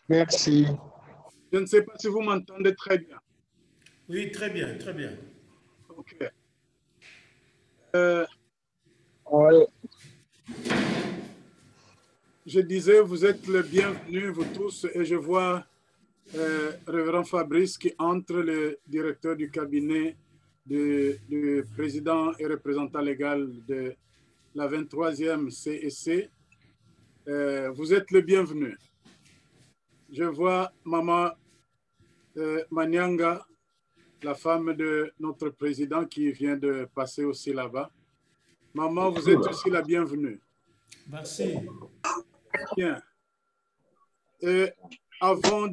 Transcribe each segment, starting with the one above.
Merci. Je ne sais pas si vous m'entendez très bien. Oui, très bien, très bien. OK. Oui. Je disais, vous êtes le bienvenu, vous tous, et je vois Révérend Fabrice qui entre, le directeur du cabinet du président et représentant légal de la 23e CEC. Vous êtes le bienvenu. Je vois Maman Manyanga, la femme de notre président qui vient de passer aussi là-bas. Maman, vous êtes aussi la bienvenue. Merci. Bien. Avant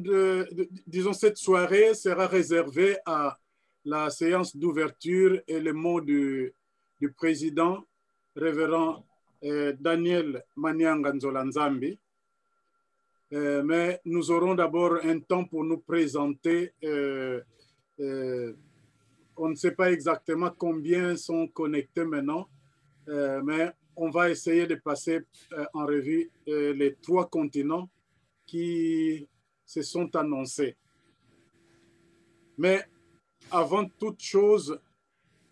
disons, cette soirée sera réservée à la séance d'ouverture et les mots du président, révérend Daniel Manyanga Nzolanzambi. Mais nous aurons d'abord un temps pour nous présenter. On ne sait pas exactement combien sont connectés maintenant, mais on va essayer de passer en revue les 3 continents qui se sont annoncés. Mais avant toute chose,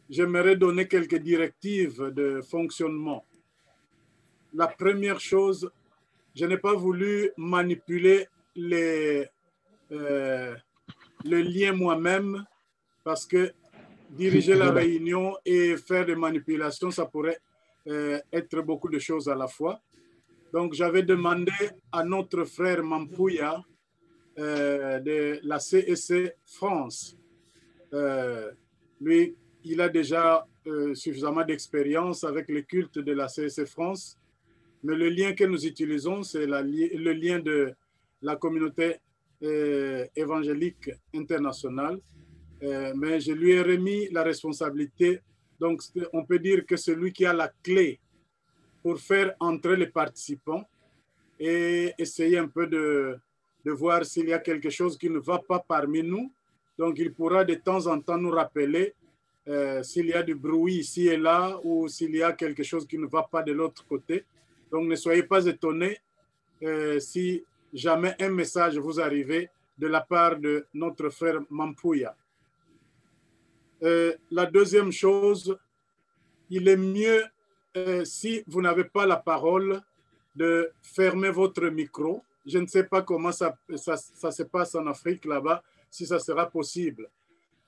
j'aimerais donner quelques directives de fonctionnement. La première chose, je n'ai pas voulu manipuler le lien moi-même parce que diriger la réunion et faire des manipulations, ça pourrait être beaucoup de choses à la fois. Donc, j'avais demandé à notre frère Mampouya de la CEC France. Lui, il a déjà suffisamment d'expérience avec le culte de la CEC France, mais le lien que nous utilisons, c'est le lien de la communauté évangélique internationale. Mais je lui ai remis la responsabilité. Donc, on peut dire que c'est lui qui a la clé pour faire entrer les participants et essayer un peu de voir s'il y a quelque chose qui ne va pas parmi nous. Donc, il pourra de temps en temps nous rappeler s'il y a du bruit ici et là ou s'il y a quelque chose qui ne va pas de l'autre côté. Donc, ne soyez pas étonnés si jamais un message vous arrive de la part de notre frère Mampouya. La deuxième chose, il est mieux, si vous n'avez pas la parole, de fermer votre micro. Je ne sais pas comment ça se passe en Afrique là-bas, si ça sera possible.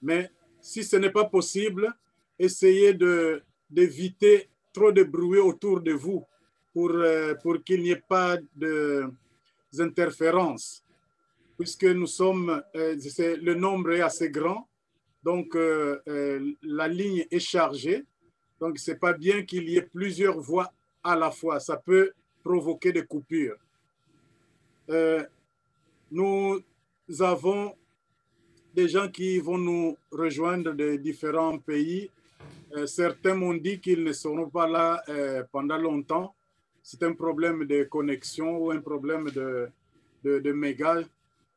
Mais si ce n'est pas possible, essayez d'éviter trop de bruit autour de vous pour qu'il n'y ait pas d'interférences. Puisque nous sommes, le nombre est assez grand, donc la ligne est chargée. Donc, ce n'est pas bien qu'il y ait plusieurs voix à la fois. Ça peut provoquer des coupures. Nous avons des gens qui vont nous rejoindre de différents pays. Certains m'ont dit qu'ils ne seront pas là pendant longtemps. C'est un problème de connexion ou un problème de méga,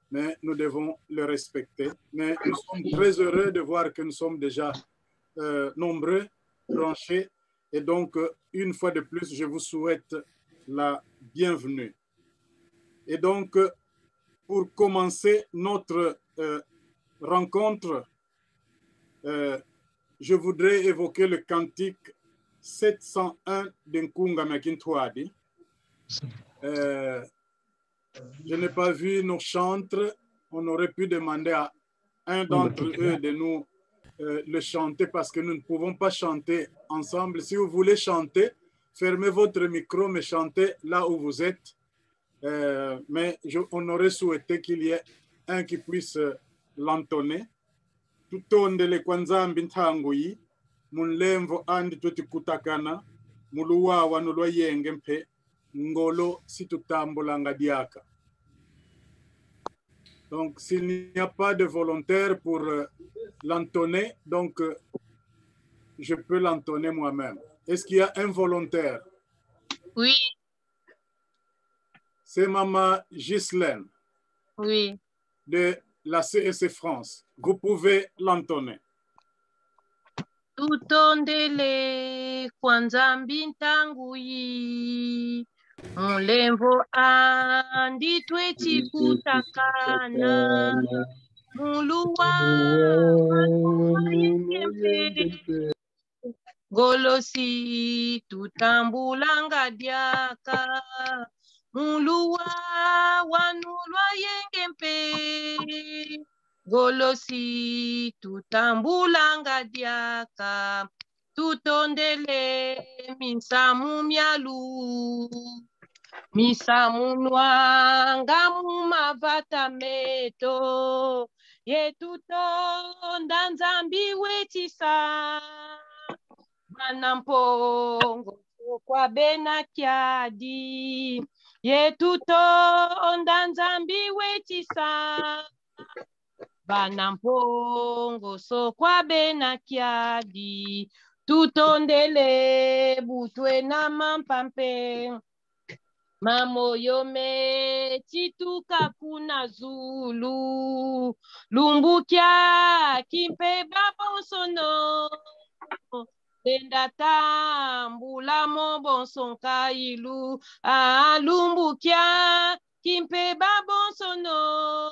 mais nous devons le respecter. Mais nous sommes très heureux de voir que nous sommes déjà nombreux, branchés. Et donc, une fois de plus, je vous souhaite la bienvenue. Et donc, pour commencer notre rencontre, je voudrais évoquer le cantique 701 d'Nkunga Makintwadi. Je n'ai pas vu nos chantres. On aurait pu demander à un d'entre eux de nous le chanter parce que nous ne pouvons pas chanter ensemble. Si vous voulez chanter, fermez votre micro, mais chantez là où vous êtes. Mais on aurait souhaité qu'il y ait un qui puisse l'entonner. Tutonde le kwanzambi ntangui munlemvo andi tuti kutakana muluwawa nulwa yenge mpe ngolo situtambulanga diaka. Donc, s'il n'y a pas de volontaire pour l'entonner, donc je peux l'entonner moi-même. Est-ce qu'il y a un volontaire? Oui. C'est Maman Ghislaine. Oui. De la CEC France. Vous pouvez l'entonner. Tutondele kwanza mbintangu yi Mulembo anditwe chikutakana. Muluwa yekempe. Golosi tutambulanga diaka. Muluwa wanulwa yekempe. Golosi tutambulanga diaka. Tutondele misamu mialu. Misamu nwanga mumavata meto. Yetutonda nzambi wetisa. Banampongo kwa bena kiadi. Yetutonda nzambi wetisa. Banampongo so kwa bena kiadi. Tutondele butwe na mampampe. Mamoyome chituka kuna zulu. Lumbukia kimpe babonsono. Benda tambula mo bonson kailu. Lumbukia kimpe babonsono.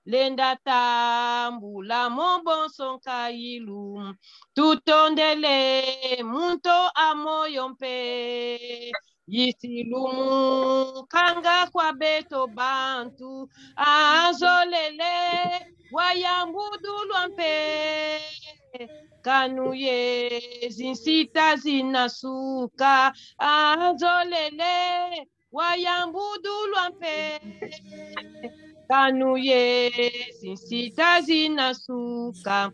Lenda tambula mo bonson kailu. Tutondele munto amoyompe. Yisilumu kanga kwa beto bantu. Azolele wayambudulwampe. Kanuye zinsita zinasuka. Azolele wayambudulwampe. Kanuye zinsita zinasuka.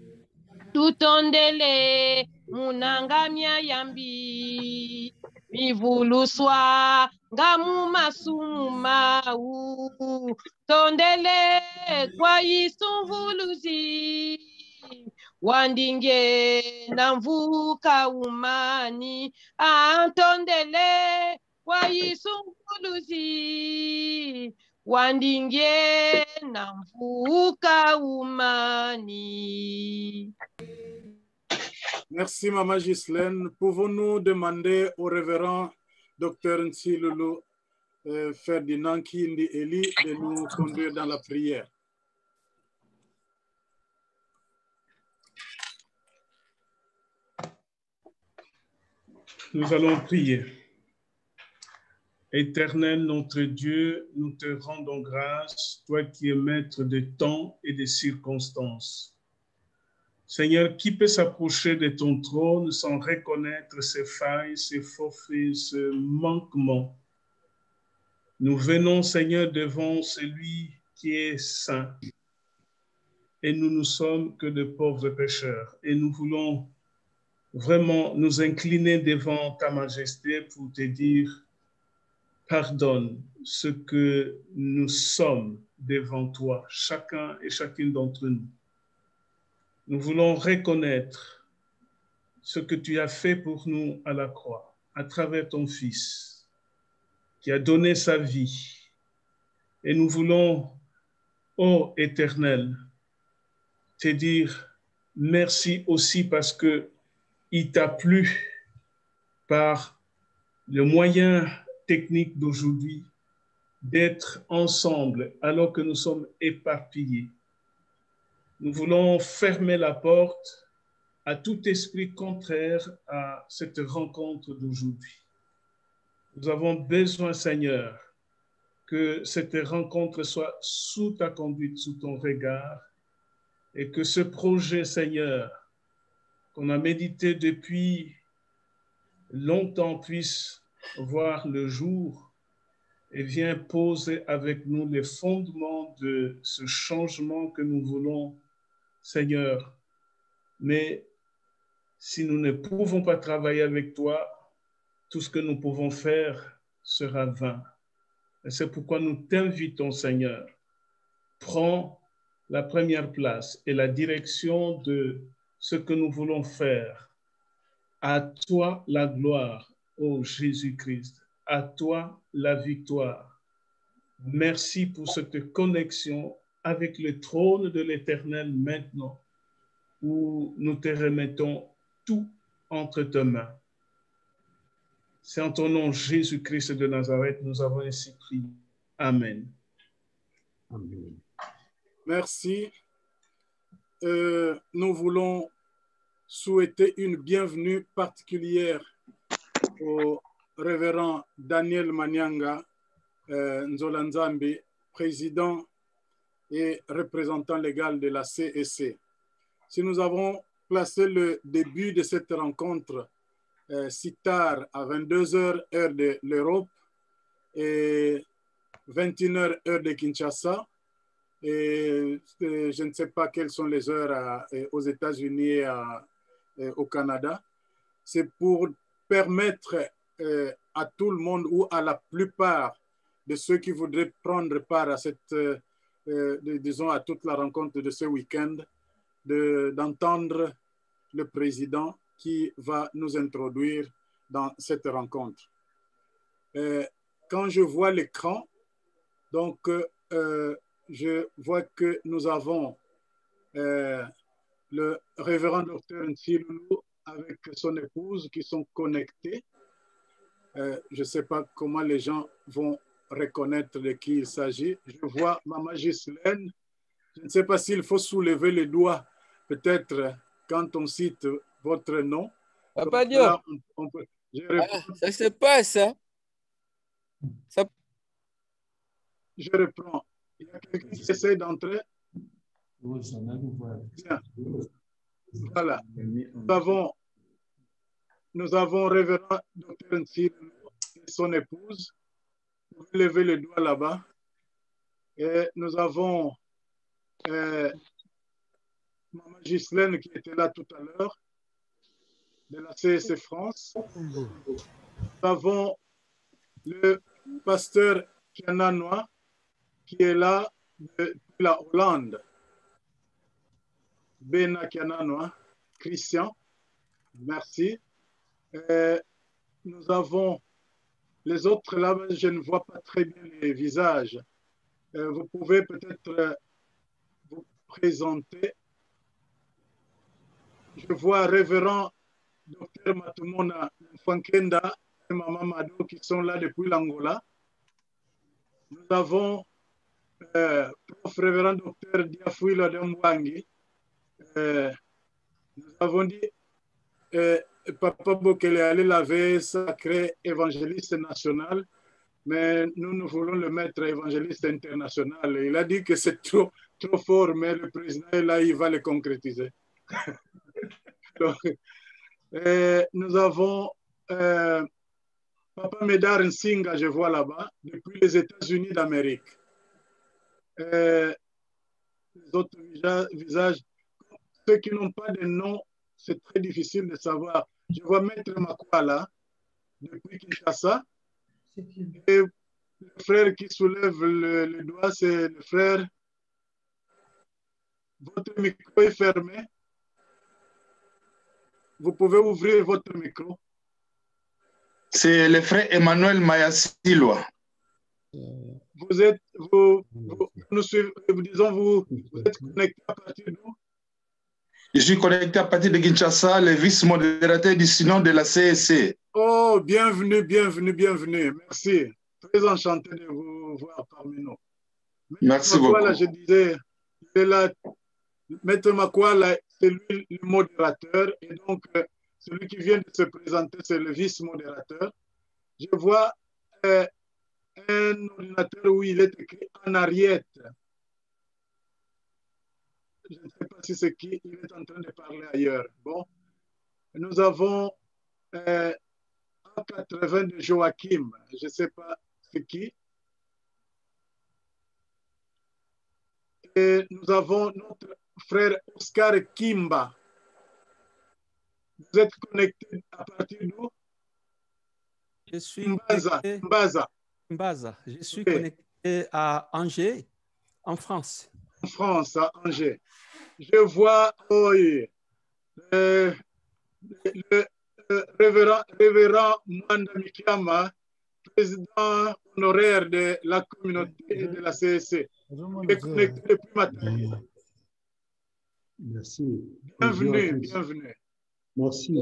Tutondele munangamia yambi. Mivuluswa ngamu masumu mau. Tondele kwa yisumvuluzi. Wandinge na mvuka umani. Tondele kwa yisumvuluzi. Wandinge na mvuka umani. Merci, Maman Ghislaine. Pouvons-nous demander au révérend Dr Nsilulu Ferdinand Kindi Eli de nous conduire dans la prière? Nous allons prier. Éternel notre Dieu, nous te rendons grâce, toi qui es maître des temps et des circonstances. Seigneur, qui peut s'approcher de ton trône sans reconnaître ses failles, ses forfaits, ses manquements? Nous venons, Seigneur, devant celui qui est saint. Et nous ne sommes que de pauvres pécheurs. Et nous voulons vraiment nous incliner devant ta majesté pour te dire, pardonne ce que nous sommes devant toi, chacun et chacune d'entre nous. Nous voulons reconnaître ce que tu as fait pour nous à la croix, à travers ton Fils, qui a donné sa vie. Et nous voulons, ô Éternel, te dire merci aussi parce que il t'a plu par le moyen technique d'aujourd'hui d'être ensemble alors que nous sommes éparpillés. Nous voulons fermer la porte à tout esprit contraire à cette rencontre d'aujourd'hui. Nous avons besoin, Seigneur, que cette rencontre soit sous ta conduite, sous ton regard, et que ce projet, Seigneur, qu'on a médité depuis longtemps puisse voir le jour et viens poser avec nous les fondements de ce changement que nous voulons, Seigneur. Mais si nous ne pouvons pas travailler avec toi, tout ce que nous pouvons faire sera vain. Et c'est pourquoi nous t'invitons, Seigneur. Prends la première place et la direction de ce que nous voulons faire. À toi la gloire, ô Jésus-Christ. À toi la victoire. Merci pour cette connexion avec le trône de l'Éternel maintenant, où nous te remettons tout entre tes mains. C'est en ton nom, Jésus-Christ de Nazareth, nous avons ainsi prié. Amen. Amen. Merci. Nous voulons souhaiter une bienvenue particulière au révérend Daniel Manyanga Nzolanzambi, président et représentant légal de la CEC. Si nous avons placé le début de cette rencontre si tard à 22h heure de l'Europe et 21h heure de Kinshasa, et je ne sais pas quelles sont les heures aux États-Unis et au Canada, c'est pour permettre à tout le monde ou à la plupart de ceux qui voudraient prendre part à cette, disons, à toute la rencontre de ce week-end, d'entendre le président qui va nous introduire dans cette rencontre. Quand je vois l'écran, donc je vois que nous avons le révérend docteur Nsiloulou avec son épouse qui sont connectés. Je ne sais pas comment les gens vont reconnaître de qui il s'agit. Je vois Maman Ghislaine. Je ne sais pas s'il faut soulever les doigts, peut-être quand on cite votre nom. Papa Diop, ça se passe, hein? Je reprends. Il y a quelqu'un qui essaie d'entrer. Bien. Voilà. Nous avons révérend Dr Nsiloulou et son épouse. Vous pouvez lever les doigts là-bas. Et nous avons Maman Ghislaine qui était là tout à l'heure, de la CEC France. Nous avons le pasteur Kiananoa qui est là de la Hollande. Bena Kiananoa, Christian, merci. Nous avons les autres là, je ne vois pas très bien les visages. Vous pouvez peut-être vous présenter. Je vois révérend Dr Matumona Fankenda et Maman Mado qui sont là depuis l'Angola. Nous avons prof révérend Dr Diafouila Demwangi. Nous avons dit Papa Bokele allait laver sacré évangéliste national, mais nous voulons le mettre évangéliste international. Il a dit que c'est trop fort, mais le président est là, il va le concrétiser. Donc, nous avons Papa Medar Nsinga, je vois là-bas, depuis les États-Unis d'Amérique. Les autres visages, ceux qui n'ont pas de nom, c'est très difficile de savoir. Je vois Maître Makwa là, depuis Kinshasa. Et le frère qui soulève le doigt, c'est le frère. Votre micro est fermé. Vous pouvez ouvrir votre micro. C'est le frère Emmanuel Mayasilwa. Vous êtes connecté à partir d'où? Je suis connecté à partir de Kinshasa, le vice-modérateur du synode de la CEC. Oh, bienvenue, bienvenue, bienvenue. Merci. Très enchanté de vous voir parmi nous. Merci beaucoup. Là, je disais, Maître Makwa, c'est lui le modérateur. Et donc, celui qui vient de se présenter, c'est le vice-modérateur. Je vois un ordinateur où il est écrit en Ariette. Je ne sais pas si c'est qui, il est en train de parler ailleurs. Bon, nous avons A80 de Joachim, je ne sais pas c'est qui. Et nous avons notre frère Oscar Kimba. Vous êtes connecté à partir d'où? Je suis Mbaza. Je suis connecté à Angers, en France. En France, à Angers. Je vois le révérend Mwanda Mikama, président honoraire de la communauté de la CEC. Il est connecté depuis matin. Merci. Bienvenue, bienvenue. Merci.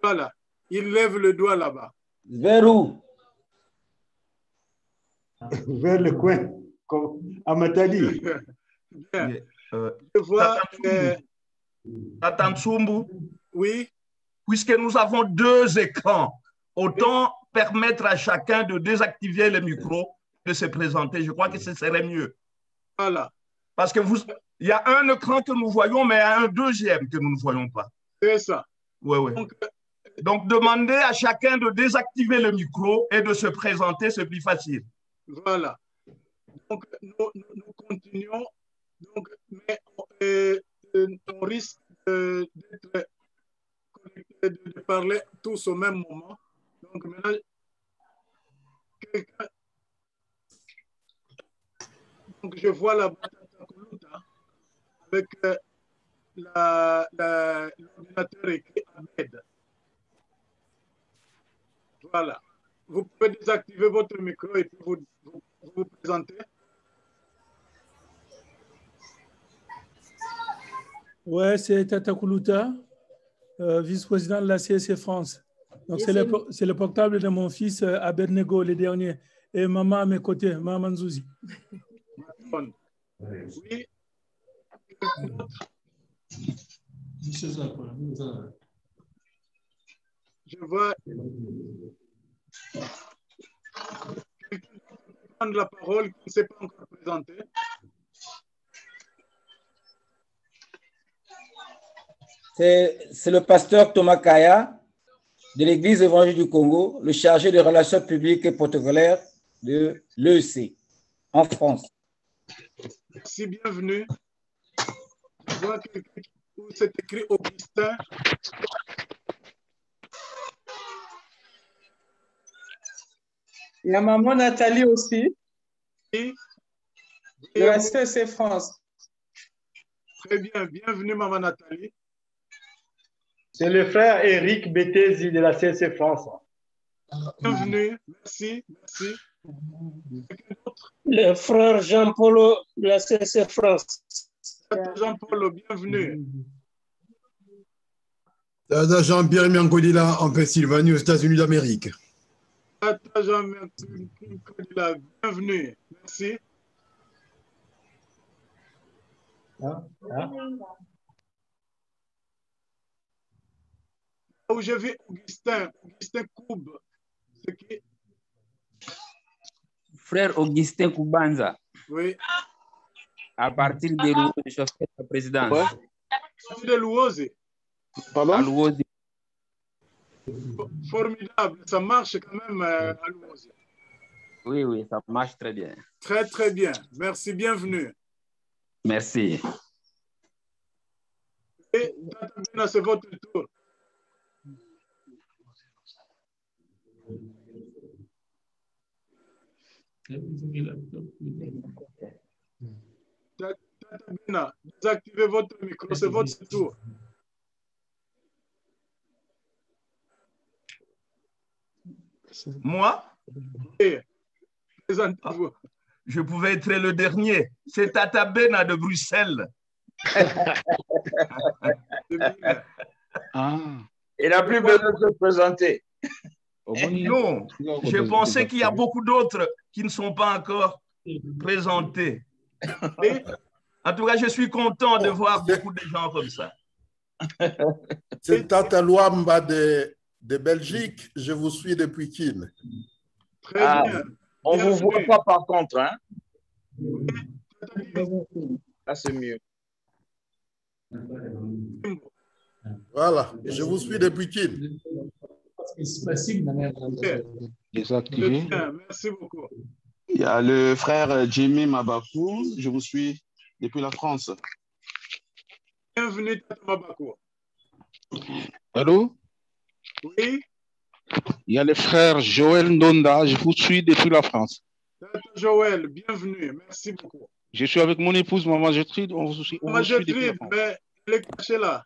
Voilà, il lève le doigt là-bas. Vers où? Vers le coin, à Matadi. Bien. Je vois. Tata Msumbu, oui. Puisque nous avons 2 écrans, autant permettre à chacun de désactiver le micro, de se présenter. Je crois que ce serait mieux. Voilà. Parce que il y a un écran que nous voyons, mais il y a un deuxième que nous ne voyons pas. C'est ça. Oui, oui. Donc, demandez à chacun de désactiver le micro et de se présenter, c'est plus facile. Voilà. Donc, nous continuons. Donc, mais on risque d'être connectés, de parler tous au même moment. Donc, maintenant, quelqu'un. Donc, je vois la Batakuluta avec l'ordinateur écrit Ahmed. Voilà. Vous pouvez désactiver votre micro et puis vous présenter. Ouais, c'est Tata Koulouta, vice-président de la CSC France. Donc, c'est le portable de mon fils Abednego, le dernier. Et maman à mes côtés, maman Zouzi. Oui. Je vois quelqu'un prendre la parole qui ne s'est pas encore présenté. C'est le pasteur Thomas Kaya de l'Église évangélique du Congo, le chargé des relations publiques et protocolaires de l'EEC en France. Merci, bienvenue. Je vois quelqu'un où c'est écrit Augustin. Il y a maman Nathalie aussi. Oui. De la CSC France. Très bien, bienvenue maman Nathalie. C'est le frère Eric Betesi de la CSC France. Bienvenue, merci, merci. Le frère Jean-Paul de la CSC France. Jean-Paul, bienvenue. Tata Jean-Pierre Miankodila en Pennsylvanie, aux États-Unis d'Amérique. Tata Jean-Pierre Miankodila, bienvenue, merci. Où je vis Augustin Koub. Qui... Frère Augustin Koubanza. Oui. À partir de Louose, je fais la présidence. De Louose. À Louose. Formidable, ça marche quand même à Louose. Oui, oui, ça marche très bien. Très, très bien. Merci, bienvenue. Merci. Et Tata, c'est votre tour. Tata Bina, désactivez votre micro, c'est votre tour. Moi? Oui. Présentez-vous. Je pouvais être le dernier. C'est Tata Bena de Bruxelles. Il n'a plus besoin de se présenter. Non, je pensais qu'il y a beaucoup d'autres qui ne sont pas encore présentés. En tout cas, je suis content de voir beaucoup de gens comme ça. C'est Tata Luamba de Belgique. Je vous suis depuis Kin. Très bien. On ne vous voit pas par contre. Hein? Là, c'est mieux. Voilà, je vous suis depuis Kin. Désactivé. Merci beaucoup. Il y a le frère Jimmy Mabakou. Je vous suis depuis la France. Bienvenue, Tata Mabakou. Allô? Oui. Il y a le frère Joël Ndonda. Je vous suis depuis la France. Tata Joël, bienvenue. Merci beaucoup. Je suis avec mon épouse, Maman Gertrude. On vous suit depuis la France. Mais elle est cachée là.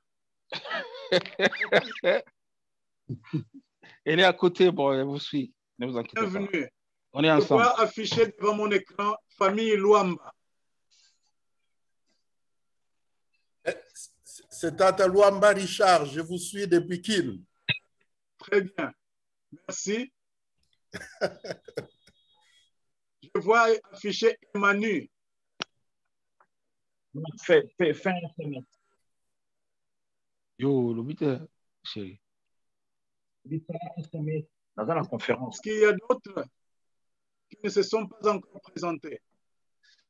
Elle est à côté, bon, elle vous suit. Ne vous inquiétez bienvenue. pas. On est ensemble. Je vois affiché devant mon écran famille Luamba. C'est Tata Luamba Richard, je vous suis depuis Kin. Très bien. Merci. Je vois affiché Emmanuel. Fais un SMS. Yo, le but, chérie. Dans la conférence. Est-ce qu'il y a d'autres qui ne se sont pas encore présentés?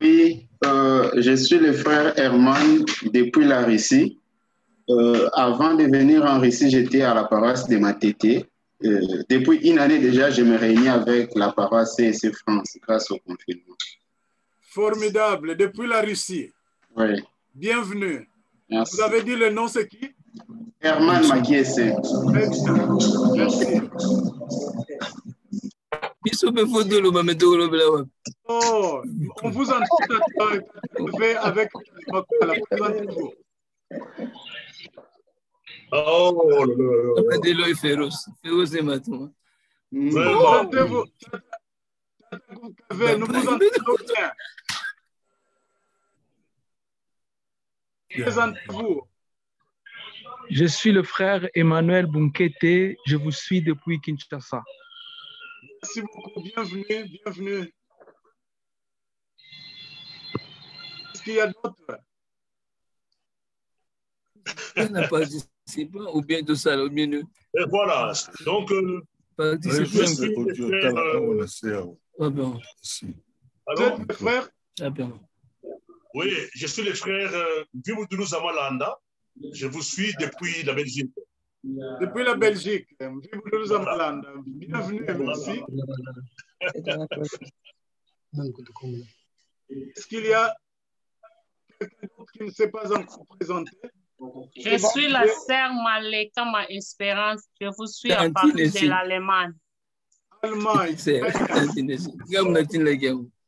Oui, je suis le frère Herman depuis la Russie. Avant de venir en Russie, j'étais à la paroisse de Matete. Depuis une année déjà, je me réunis avec la paroisse CSC France grâce au confinement. Formidable, depuis la Russie. Oui. Bienvenue. Merci. Vous avez dit le nom, c'est qui? Herman Makiese. Très bien. Merci. Oh, on vous entend avec Makoala. Présentez-vous. Oh, Délo est féroce. Féroce est maintenant. Présentez-vous. Nous vous entendons bien. Présentez-vous. Je suis le frère Emmanuel Bunkete. Je vous suis depuis Kinshasa. Merci beaucoup. Bienvenue. Bienvenue. Est-ce qu'il y a d'autres? On n'a pas participé ou bien tout ça, ou bien nous. Et voilà. Donc, je suis le frère. Ah bon. Alors, frère? Ah bon. Oui, je suis le frère Vimoudounou Zamalanda. Je vous suis depuis la Belgique. Depuis la Belgique. Vimoudounou Zamalanda. Bienvenue, merci. Est-ce qu'il y a quelqu'un d'autre qui ne s'est pas encore présenté? Je suis la sœur Maleka Ma Espérance. Je vous suis à partir de l'Allemagne. Allemagne.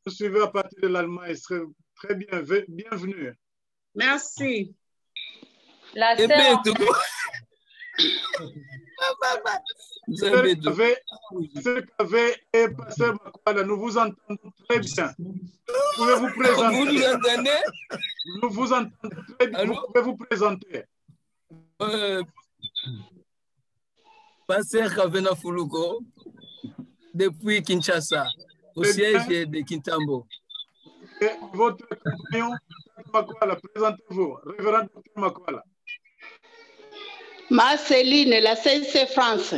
Vous suivez à partir de l'Allemagne. Très bien. Bienvenue. Merci. La sœur. Et Pasteur Makoala, nous vous entendons très bien. Vous pouvez vous présenter. Vous nous entendez? Nous vous entendons très bien. Vous pouvez vous présenter. Pasteur Kavena Fuluko, depuis Kinshasa, au siège de Kintambo. Et votre compagnon, Makoala, présentez-vous. Révérend Dr Makoala. Marceline, la CSC France.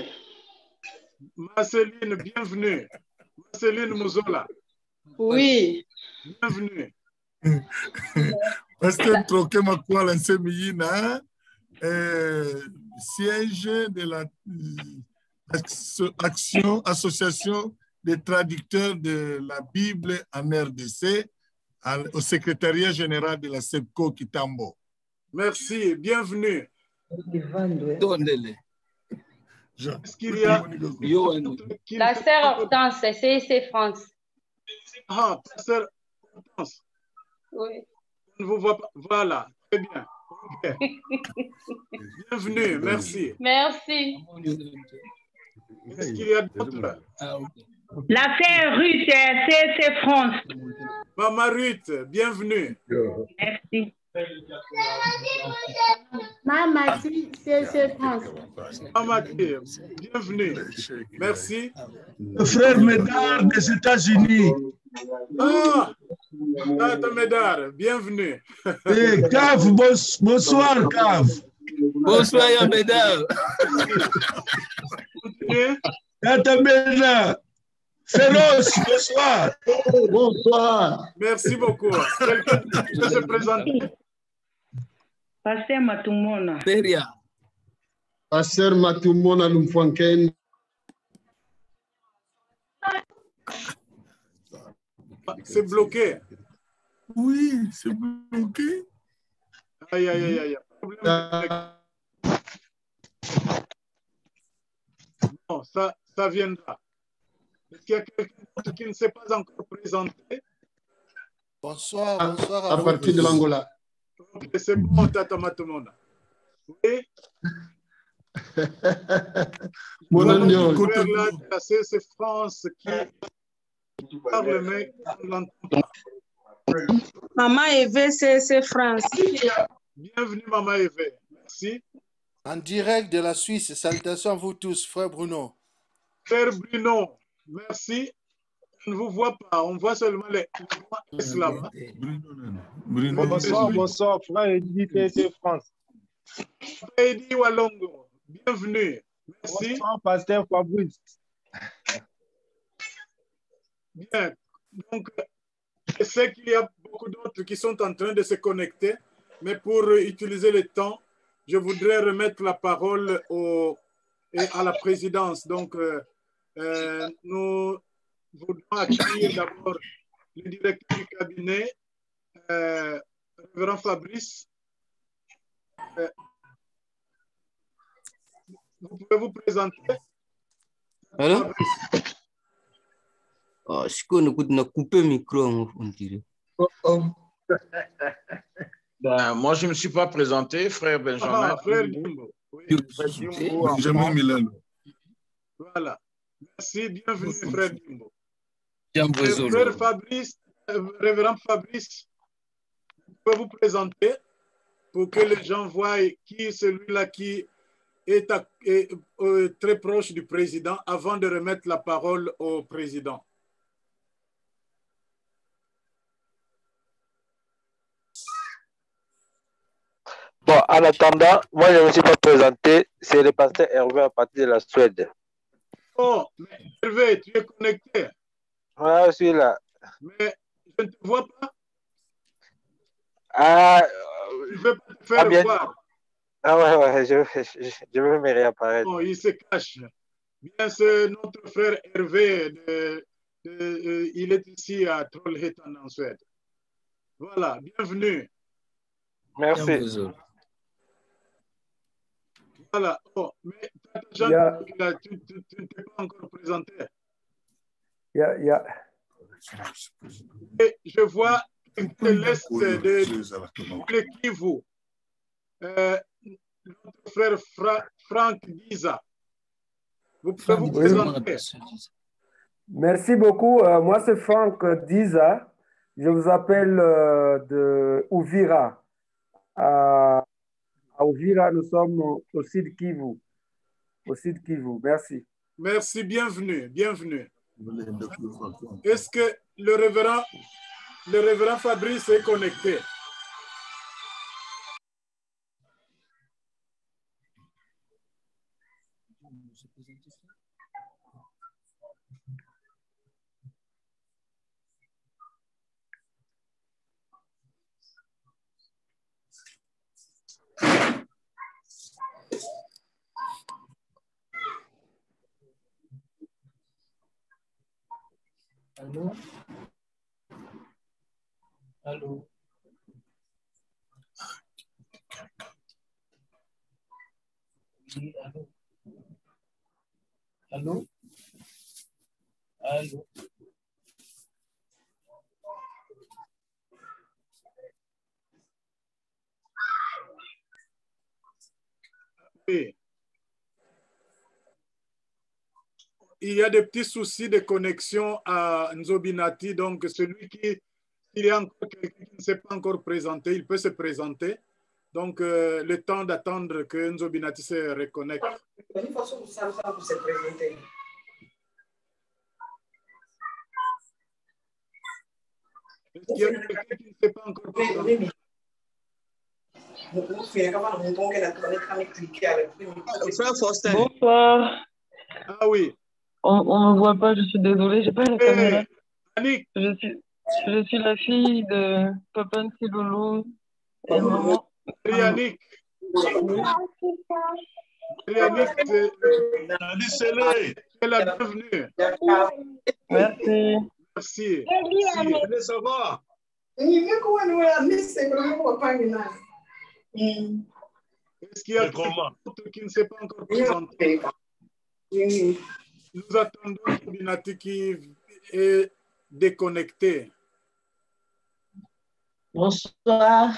Marceline, bienvenue. Marceline Mouzola. Oui. Bienvenue. Pasteur Troké Makoala Nsemiyina, siège de la association des traducteurs de la Bible en RDC, au secrétariat général de la SEPCO Kitambo. Merci, bienvenue. Est-ce qu'il y a la sœur Hortense, c'est France. Ah, sœur Hortense. Oui. On ne vous voit pas. Voilà, très bien. Okay. Bienvenue, merci. Merci. Est-ce qu'il y a d'autres? La sœur Ruth, c'est France. Maman Ruth, bienvenue. Merci. Maman, c'est France. Maman, bienvenue. Merci. Le frère Médard des États-Unis. Ah, Tata Médard, bienvenue. Et Cave, bonsoir, Cave. Bonsoir, ya Médard. Tata Médard. Féroce, bonsoir. Bonsoir. Merci beaucoup. Quelqu'un peut se présenter? Pasteur Matumona. Peria. Pasteur Matumona Lumfonken. C'est bloqué. Oui, c'est bloqué. Aïe, aïe, aïe, aïe. Non, ça viendra. Est-ce qu'il y a quelqu'un qui ne s'est pas encore présenté? Bonsoir, bonsoir. À partir de l'Angola. C'est bon, Tata Matumona. Oui. Mon ami, c'est France qui parle, mais on l'entend pas. Maman Eve, c'est France. Bienvenue, Maman Eve. Merci. En direct de la Suisse, salutations à vous tous, frère Bruno. Frère Bruno, merci. On ne vous voit pas, on voit seulement les S là-bas. Bonsoir, bonsoir, frère Eddy TC France. Frère Eddy Walongo, bienvenue. Merci. Bonsoir, pasteur Fabrice. Bien. Donc, je sais qu'il y a beaucoup d'autres qui sont en train de se connecter, mais pour utiliser le temps, je voudrais remettre la parole à la présidence. Donc, nous voudrons accueillir d'abord le directeur du cabinet, Révérend Fabrice. Vous pouvez vous présenter? Allô? Oh, je connais couper le micro, on dirait. Ben, moi, je ne me suis pas présenté, frère Benjamin. Frère Dimbo. Oui. Benjamin Milan. Voilà. Merci, bienvenue, frère Dimbo. Frère Fabrice, révérend Fabrice, vous pouvez vous présenter pour que les gens voient qui est celui-là qui est très proche du président avant de remettre la parole au président. Bon, en attendant, moi je ne me suis pas présenté, c'est le pasteur Hervé à partir de la Suède. Oh, mais Hervé, tu es connecté. Ouais, je suis là. Mais je ne te vois pas. Ah, je ne vais pas te faire voir. Ah ouais, je vais me réapparaître. Oh, il se cache. Bien, c'est notre frère Hervé, il est ici à Trollhättan en Suède. Voilà, bienvenue. Merci. Voilà. Oh, mais tu ne t'es pas encore présenté. Et je vois que l'Est de Kivu, notre frère Franck Giza. Vous pouvez vous présenter. Merci beaucoup. Moi, c'est Franck Diza. Je vous appelle de Uvira. À Uvira, nous sommes au Sud Kivu. Au Sud Kivu. Merci. Merci, bienvenue, bienvenue. Est-ce que le révérend Fabrice est connecté? Allô? Allô? Oui, allô? Allô? Allô? Oui. Il y a des petits soucis de connexion à Nzobinati, donc celui qui, s'il y a encore quelqu'un qui ne s'est pas encore présenté, il peut se présenter. Donc, le temps d'attendre que Nzobinati se reconnecte. De toute façon, ça pour se présenter. Est-ce qu'il y a quelqu'un qui ne s'est pas encore présenté? Bonsoir. Ah oui. On ne me voit pas, je suis désolée, je n'ai pas la caméra. Annick. Je suis la fille de Papa Nsilolo et maman. Yannick. Yannick, c'est la bienvenue. Merci. Merci. Allez, ça va? Est-ce qu'il y a quelqu'un qui ne s'est pas encore présenté? Nous attendons Binati qui est déconnecté. Bonsoir.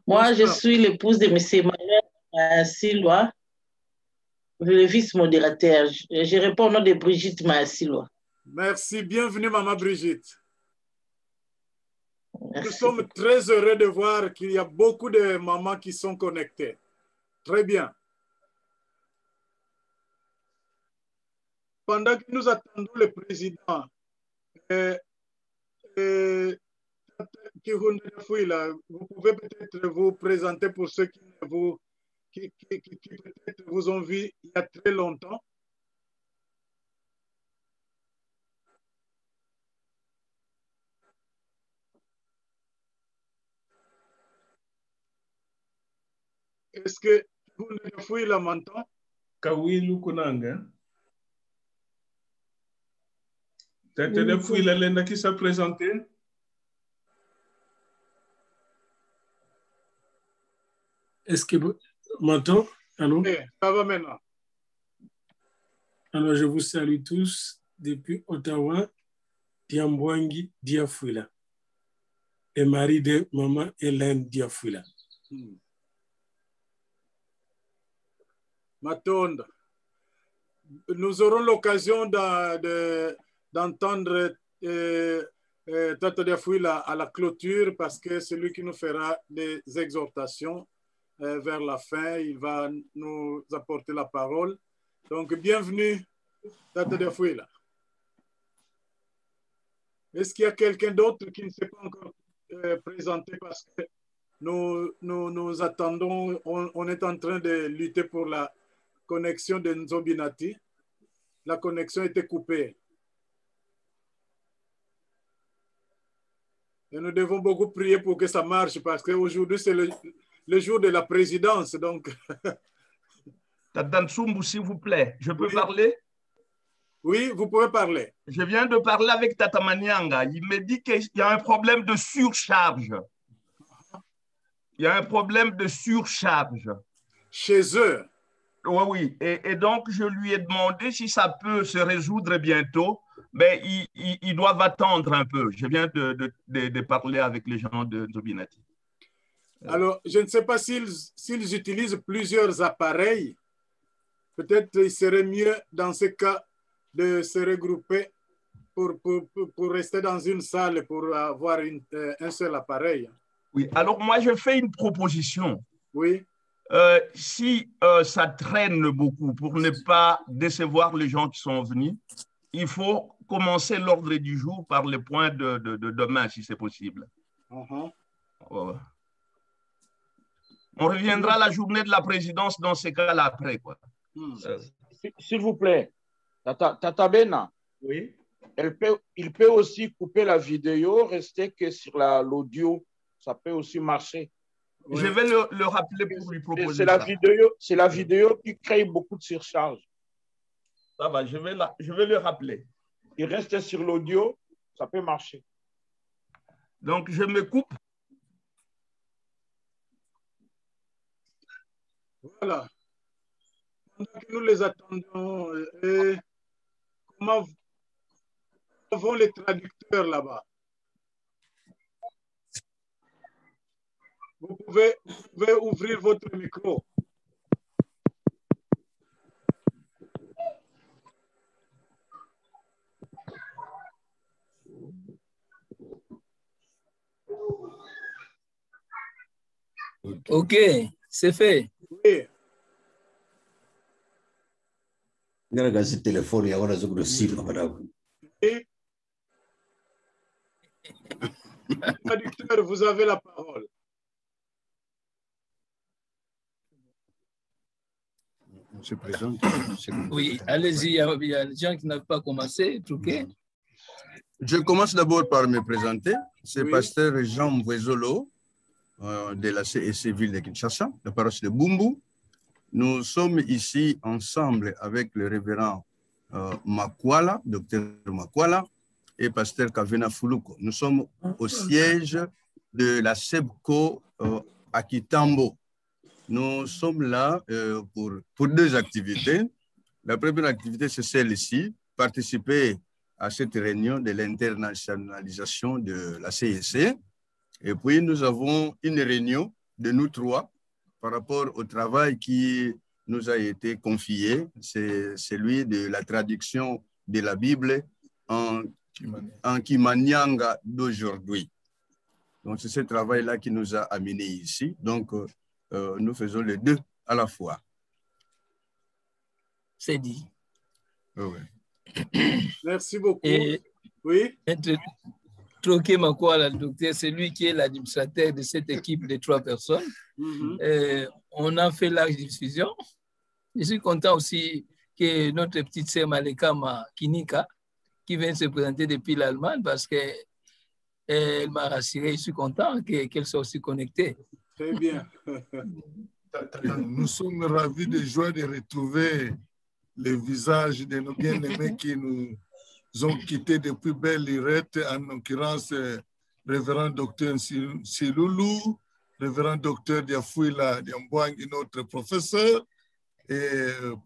Moi, je suis l'épouse de M. Manuel Silois, le vice-modérateur. Je réponds au nom de Brigitte Silois. Merci. Bienvenue, Maman Brigitte. Merci. Nous sommes très heureux de voir qu'il y a beaucoup de mamans qui sont connectées. Très bien. Pendant que nous attendons le président, vous pouvez peut-être vous présenter pour ceux qui peut-être vous ont vu il y a très longtemps. Est-ce que vous la m'entend? Kawilu Kunanga. Tete de Fouila Lenda qui s'est présenté. Est-ce que vous m'entendez? Allô? Oui, ça va maintenant. Alors, je vous salue tous depuis Ottawa, Diambwangi Diafouila, et mari de maman Hélène Diafouila. Matonda. Nous aurons l'occasion d'entendre Tata Diafouila à la clôture parce que c'est lui qui nous fera des exhortations vers la fin. Il va nous apporter la parole. Donc, bienvenue, Tata Diafouila. Est-ce qu'il y a quelqu'un d'autre qui ne s'est pas encore présenté parce que nous attendons, on est en train de lutter pour la connexion de Nzobinati. La connexion était coupée. Et nous devons beaucoup prier pour que ça marche parce qu'aujourd'hui, c'est le jour de la présidence. Donc, Tata Nsumbu, s'il vous plaît, je peux parler? Oui, vous pouvez parler. Je viens de parler avec Tata Manyanga. Il me dit qu'il y a un problème de surcharge. Il y a un problème de surcharge. Chez eux? Oui, oui. Et donc, je lui ai demandé si ça peut se résoudre bientôt. Mais ils doivent attendre un peu. Je viens de parler avec les gens de Nzobinati. Alors, je ne sais pas s'ils utilisent plusieurs appareils. Peut-être il serait mieux, dans ce cas, de se regrouper pour rester dans une salle, pour avoir un seul appareil. Oui, alors moi, je fais une proposition. Oui. Si ça traîne beaucoup, pour ne pas décevoir les gens qui sont venus, il faut commencer l'ordre du jour par le point de demain, si c'est possible. Uh-huh. On reviendra à la journée de la présidence dans ces cas-là après, quoi. S'il vous plaît, Tata Bena, oui. Il peut aussi couper la vidéo, rester que sur l'audio. Ça peut aussi marcher. Je vais le rappeler pour lui proposer. C'est la vidéo qui crée beaucoup de surcharge. Ça va, je vais le rappeler. Il reste sur l'audio, ça peut marcher. Donc, je me coupe. Voilà. Pendant que nous les attendons, comment vont les traducteurs là-bas? Vous pouvez ouvrir votre micro. Ok, c'est fait. Oui. Grazie telefoni agora zucro sima bravo. Traducteur, vous avez la parole. Se présente. Oui, allez-y, il y a des gens qui n'ont pas commencé, ok? Je commence d'abord par me présenter. C'est pasteur Jean Mvwezolo de la CEC Ville de Kinshasa, la paroisse de Bumbu. Nous sommes ici ensemble avec le révérend Makwala, docteur Makwala, et pasteur Kavena Fuluko. Nous sommes au siège de la SEBCO à Kitambo. Nous sommes là pour deux activités. La première activité, c'est celle-ci, participer à cette réunion de l'internationalisation de la CEC. Et puis, nous avons une réunion de nous trois par rapport au travail qui nous a été confié. C'est celui de la traduction de la Bible en Kimanyanga d'aujourd'hui. Donc, c'est ce travail-là qui nous a amenés ici. Donc, nous faisons les deux à la fois. C'est dit. Oui. Merci beaucoup. Et oui. Troquet Makwala, le docteur, c'est lui qui est l'administrateur de cette équipe de 3 personnes. On a fait large diffusion. Je suis content aussi que notre petite sœur Maleka Kinika, qui vient se présenter depuis l'Allemagne, parce qu'elle m'a rassuré. Je suis content qu'elle soit aussi connectée. Très bien. Nous sommes ravis de joie de retrouver les visages de nos bien-aimés qui nous ont quittés depuis belle lurette, en l'occurrence, révérend docteur Siloulou, révérend docteur Diafouila Diambouangui, notre professeur, et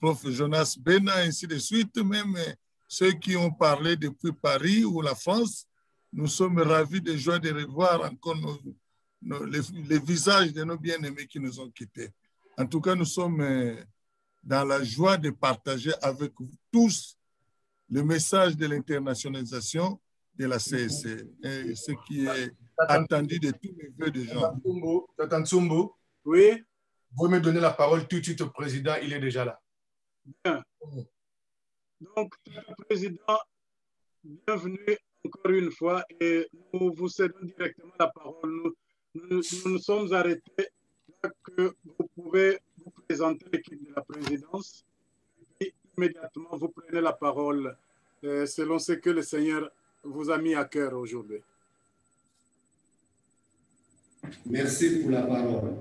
prof Jonas Bena, ainsi de suite, même ceux qui ont parlé depuis Paris ou la France. Nous sommes ravis de joie de revoir encore les visages de nos bien-aimés qui nous ont quittés. En tout cas, nous sommes dans la joie de partager avec vous tous le message de l'internationalisation de la CSC, et ce qui est attendu de tous les vœux des gens. Tata Tsumbo, oui. Vous me donnez la parole tout de suite au président, il est déjà là. Bien. Donc, président, bienvenue encore une fois et nous vous cédons directement la parole. Nous nous sommes arrêtés là que vous pouvez vous présenter l'équipe de la présidence et immédiatement vous prenez la parole selon ce que le Seigneur vous a mis à cœur aujourd'hui. Merci pour la parole.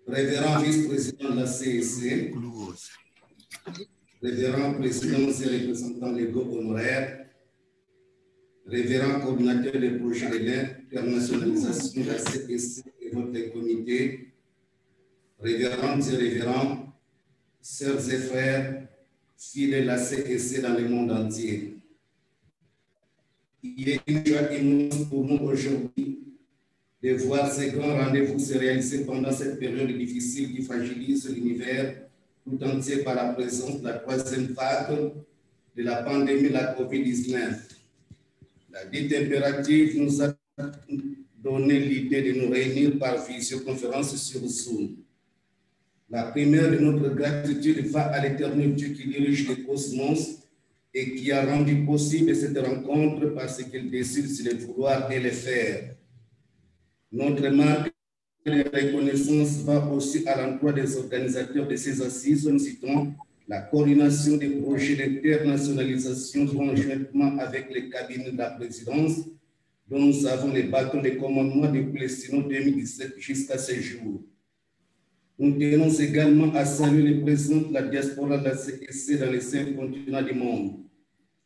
Révérend vice-président de la CSC, révérend président et représentant légaux honoraires, révérend coordinateur des projets de l'internationalisation de la CSC et votre comité, révérendes et révérends, sœurs et frères, filles de la CSC dans le monde entier. Il est une joie immense pour nous aujourd'hui de voir ces grands rendez-vous se réaliser pendant cette période difficile qui fragilise l'univers tout entier par la présence de la 3e vague de la pandémie de la COVID-19. La dite impérative nous a donné l'idée de nous réunir par visioconférence sur Zoom. La première de notre gratitude va à l'Éternel Dieu qui dirige le cosmos et qui a rendu possible cette rencontre parce qu'il décide si le vouloir et le faire. Notre marque de reconnaissance va aussi à l'endroit des organisateurs de ces assises. Nous citons la coordination des projets d'internationalisation conjointement avec les cabinets de la présidence, dont nous avons les bâtons de commandement depuis le Synode 2017 jusqu'à ce jour. Nous tenons également à saluer les présidents de la diaspora de la CSC dans les 5 continents du monde,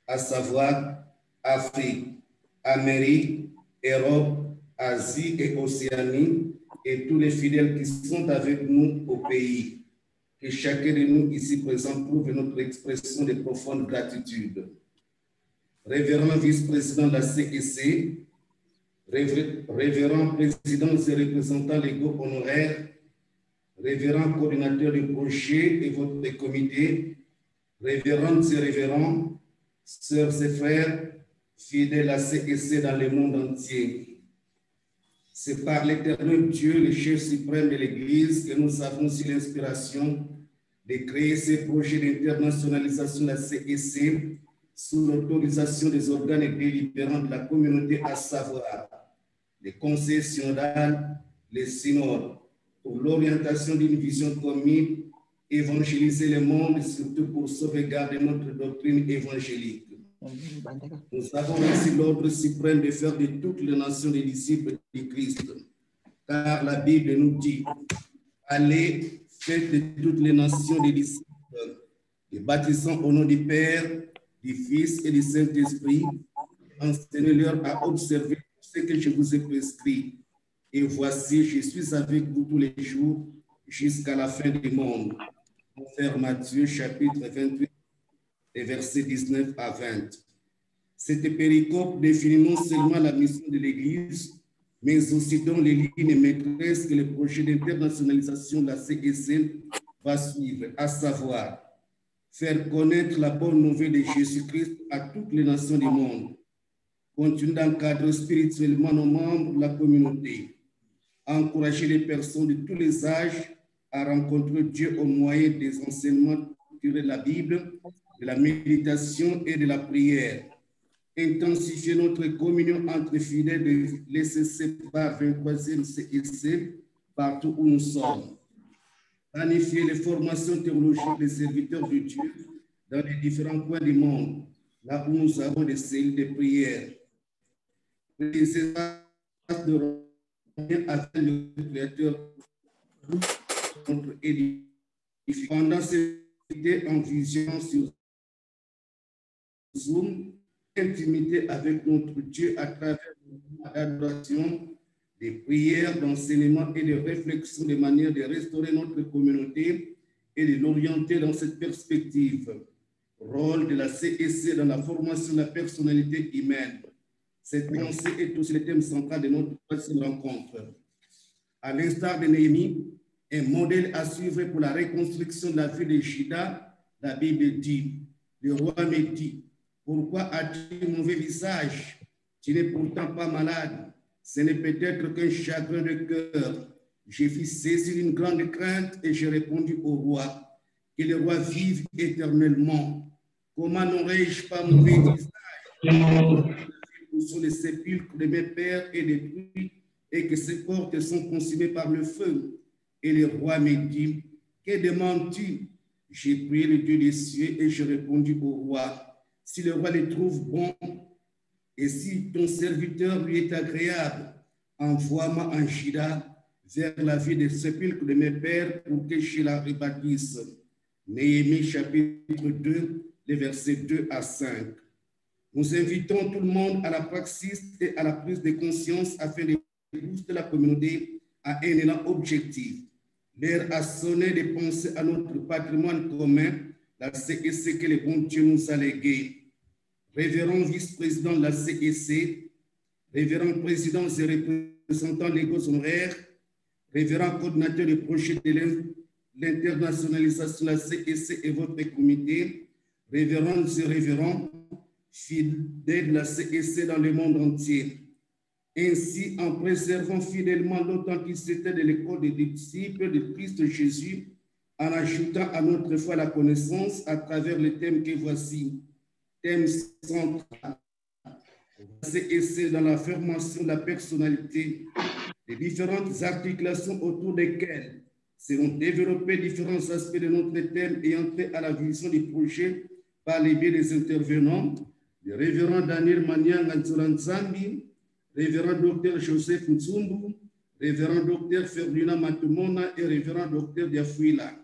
à savoir Afrique, Amérique, Europe, Asie et Océanie, et tous les fidèles qui sont avec nous au pays. Que chacun de nous ici présent prouve notre expression de profonde gratitude. Révérend vice-président de la CSC, révérend président et représentants légaux honoraires, révérend coordinateur de projet et votre comité, révérendes et révérends, sœurs et frères, fidèles à CSC dans le monde entier. C'est par l'Éternel Dieu, le chef suprême de l'Église, que nous avons eu l'inspiration de créer ces projets d'internationalisation de la CSC sous l'autorisation des organes délibérants de la communauté, à savoir les conseils synodales, les synodes, pour l'orientation d'une vision commune, évangéliser le monde, surtout pour sauvegarder notre doctrine évangélique. Nous avons ainsi l'ordre suprême de faire de toutes les nations des disciples de Christ, car la Bible nous dit: allez, faites de toutes les nations des disciples, les baptisant au nom du Père, du Fils et du Saint-Esprit, enseignez-leur à observer ce que je vous ai prescrit. Et voici, je suis avec vous tous les jours jusqu'à la fin du monde. Frère Matthieu, chapitre 28, et versets 19 à 20. Cette péricope définit non seulement la mission de l'Église, mais aussi dans les lignes maîtresses que le projet d'internationalisation de la CSC va suivre, à savoir faire connaître la bonne nouvelle de Jésus-Christ à toutes les nations du monde, continuer d'encadrer spirituellement nos membres de la communauté, encourager les personnes de tous les âges à rencontrer Dieu au moyen des enseignements de la Bible, de la méditation et de la prière. Intensifier notre communion entre fidèles de l'ECC par 23e CEC partout où nous sommes. Planifier les formations théologiques des serviteurs de Dieu dans les différents coins du monde, là où nous avons des cellules de prière. Les espaces de rencontre avec le Créateur notre édifice. Pendant cette activité en vision sur Zoom, intimité avec notre Dieu à travers l'adoration, des prières, d'enseignement et de réflexion de manière de restaurer notre communauté et de l'orienter dans cette perspective. Rôle de la CEC dans la formation de la personnalité humaine. Cette pensée est aussi le thème central de notre prochaine rencontre. À l'instar de Néhémie, un modèle à suivre pour la reconstruction de la vie de Juda, la Bible dit, le roi me dit, pourquoi as-tu un mauvais visage? Tu n'es pourtant pas malade. Ce n'est peut-être qu'un chagrin de cœur. Je fus saisi d'une grande crainte et j'ai répondu au roi, que le roi vive éternellement. Comment n'aurais-je pas mauvais visage? Sur les sépulcres de mes pères et détruits, et que ces portes sont consumées par le feu. Et le roi me dit, que demandes-tu? J'ai prié le Dieu des cieux et j'ai répondu au roi, si le roi le trouve bon, et si ton serviteur lui est agréable, envoie-moi en Juda vers la ville des sépulcres de mes pères pour que je la rebâtisse. Néhémie chapitre 2, les versets 2 à 5. Nous invitons tout le monde à la praxis et à la prise de conscience afin de booster la communauté à un élan objectif. L'heure a sonné de penser à notre patrimoine commun, la CEC que le bon Dieu nous a légué. Révérend vice-président de la CEC, révérend président et représentants légaux honoraires, révérend coordinateur du projet de l'internationalisation de la CEC et votre comité, révérendes et révérends, fidèles de la CEC dans le monde entier. Ainsi, en préservant fidèlement l'authenticité de l'école des disciples de Christ Jésus, en ajoutant à notre foi la connaissance à travers les thèmes que voici. Thème central, CEC dans la formation de la personnalité, les différentes articulations autour desquelles seront développés différents aspects de notre thème ayant trait à la vision du projet par les biais des intervenants, le révérend Daniel Maniang Nzambi, révérend docteur Joseph Nzumbu, révérend docteur Ferdinand Matumona et révérend docteur Diafuila,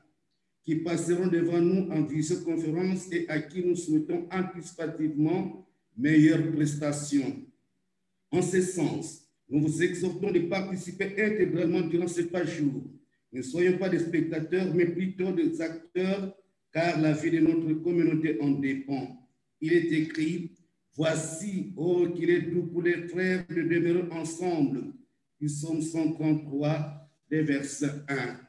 qui passeront devant nous en visioconférence et à qui nous souhaitons anticipativement meilleures prestations. En ce sens, nous vous exhortons de participer intégralement durant ces 3 jours. Ne soyons pas des spectateurs, mais plutôt des acteurs, car la vie de notre communauté en dépend. Il est écrit, « Voici, oh, qu'il est doux pour les frères de demeurer ensemble. » Psaume 133, les versets 1.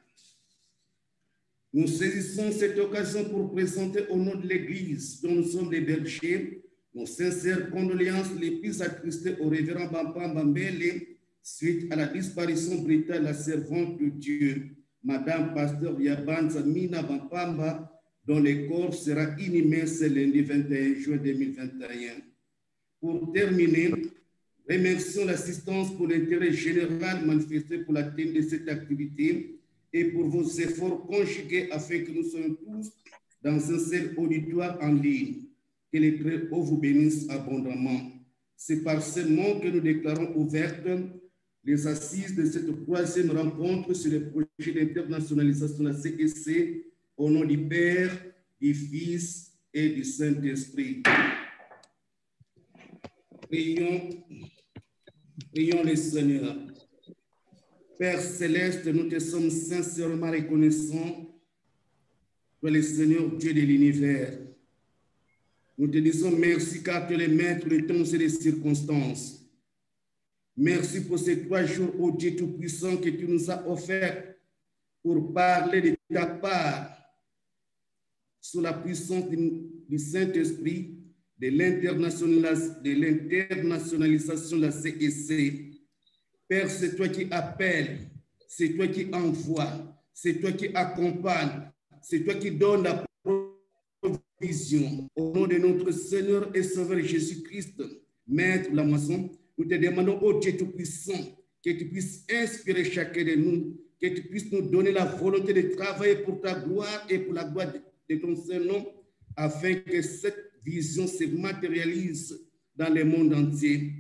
Nous saisissons cette occasion pour présenter au nom de l'Église, dont nous sommes les bergers, nos sincères condoléances les plus attristées au révérend Bampamba Mbele suite à la disparition brutale de la servante de Dieu, Madame Pasteur Yabanza Mina Bampamba, dont le corps sera inhumé ce lundi 21 juin 2021. Pour terminer, remercions l'assistance pour l'intérêt général manifesté pour la thème de cette activité et pour vos efforts conjugués afin que nous soyons tous dans un seul auditoire en ligne. Que les très hauts vous bénissent abondamment. C'est par ce mot que nous déclarons ouvertes les assises de cette 3e rencontre sur le projet d'internationalisation de la CEC au nom du Père, du Fils et du Saint-Esprit. Prions le Seigneur. Père céleste, nous te sommes sincèrement reconnaissants pour le Seigneur Dieu de l'univers. Nous te disons merci car tu es le maître des temps et des circonstances. Merci pour ces 3 jours, ô Dieu Tout-Puissant, que tu nous as offerts pour parler de ta part sous la puissance du Saint-Esprit de l'internationalisation de la CEC. Père, c'est toi qui appelles, c'est toi qui envoies, c'est toi qui accompagnes, c'est toi qui donnes la provision. Au nom de notre Seigneur et Sauveur Jésus-Christ, Maître de la moisson, nous te demandons, ô Dieu Tout-Puissant, que tu puisses inspirer chacun de nous, que tu puisses nous donner la volonté de travailler pour ta gloire et pour la gloire de ton Saint-Nom, afin que cette vision se matérialise dans le monde entier.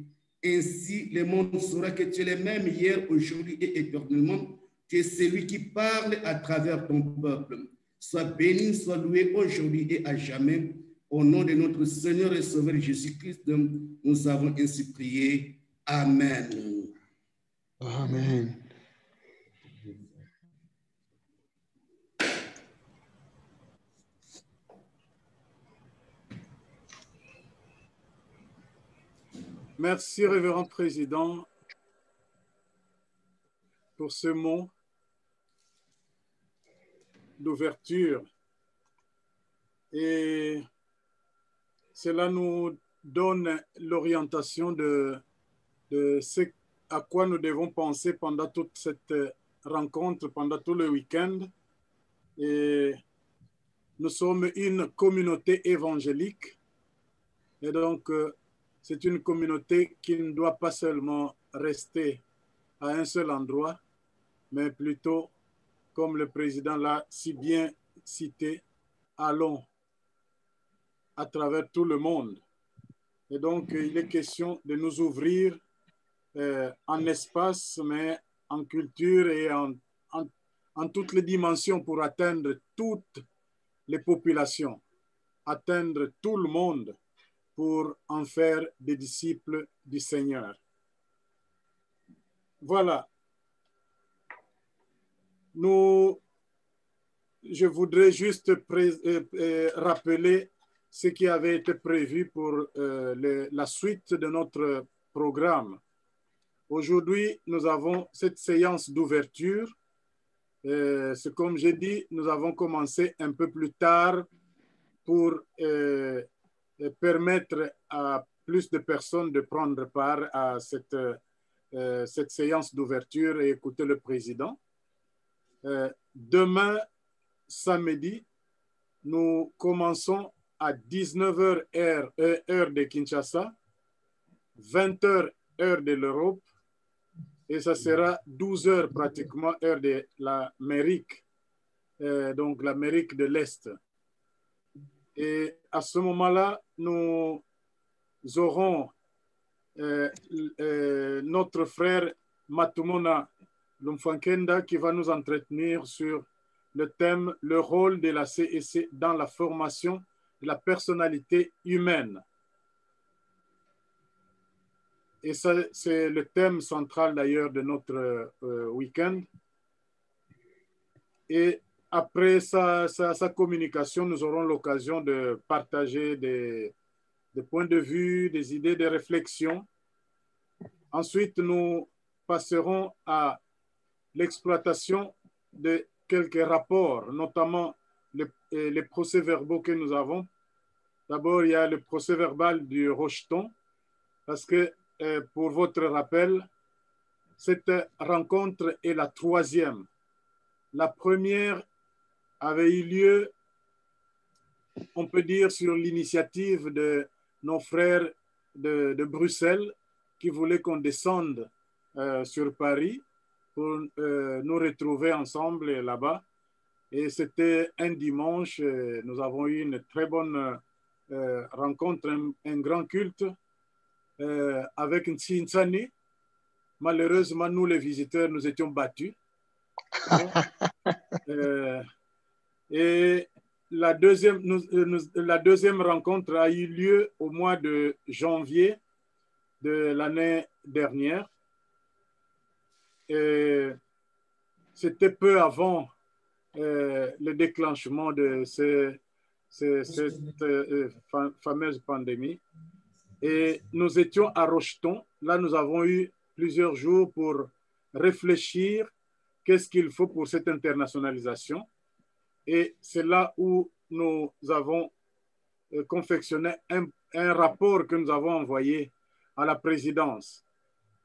Ainsi, le monde saura que tu es le même hier, aujourd'hui et éternellement. Tu es celui qui parle à travers ton peuple. Sois béni, sois loué aujourd'hui et à jamais. Au nom de notre Seigneur et Sauveur Jésus-Christ, nous avons ainsi prié. Amen. Amen. Merci, Révérend Président, pour ce mot d'ouverture. Et cela nous donne l'orientation de ce à quoi nous devons penser pendant toute cette rencontre, pendant tout le week-end. Et nous sommes une communauté évangélique. Et donc, c'est une communauté qui ne doit pas seulement rester à un seul endroit, mais plutôt, comme le président l'a si bien cité, allons à travers tout le monde. Et donc, il est question de nous ouvrir en espace, mais en culture et en toutes les dimensions pour atteindre toutes les populations, atteindre tout le monde pour en faire des disciples du Seigneur. Voilà. Je voudrais juste rappeler ce qui avait été prévu pour la suite de notre programme. Aujourd'hui, nous avons cette séance d'ouverture. C'est comme j'ai dit, nous avons commencé un peu plus tard pour permettre à plus de personnes de prendre part à cette séance d'ouverture et écouter le président. Demain, samedi, nous commençons à 19h heure de Kinshasa, 20h heure de l'Europe, et ça sera 12h pratiquement heure de l'Amérique, donc l'Amérique de l'Est. Et à ce moment-là, nous aurons notre frère Matumona Lumfankenda qui va nous entretenir sur le thème « Le rôle de la CEC dans la formation de la personnalité humaine ». Et ça, c'est le thème central d'ailleurs de notre week-end. Et après sa communication, nous aurons l'occasion de partager des points de vue, des idées de réflexion. Ensuite, nous passerons à l'exploitation de quelques rapports, notamment les procès-verbaux que nous avons. D'abord, il y a le procès-verbal du rejeton, parce que, pour votre rappel, cette rencontre est la 3e. La première avait eu lieu, on peut dire, sur l'initiative de nos frères de Bruxelles qui voulaient qu'on descende sur Paris pour nous retrouver ensemble là-bas. Et c'était un dimanche, nous avons eu une très bonne rencontre, un grand culte avec Ntsinsani. Malheureusement, nous les visiteurs, nous étions battus. Et la deuxième rencontre a eu lieu au mois de janvier de l'année dernière. C'était peu avant le déclenchement de cette fameuse pandémie. Et nous étions à Rocheton. Là, nous avons eu plusieurs jours pour réfléchir qu'est-ce qu'il faut pour cette internationalisation. Et c'est là où nous avons confectionné un rapport que nous avons envoyé à la présidence.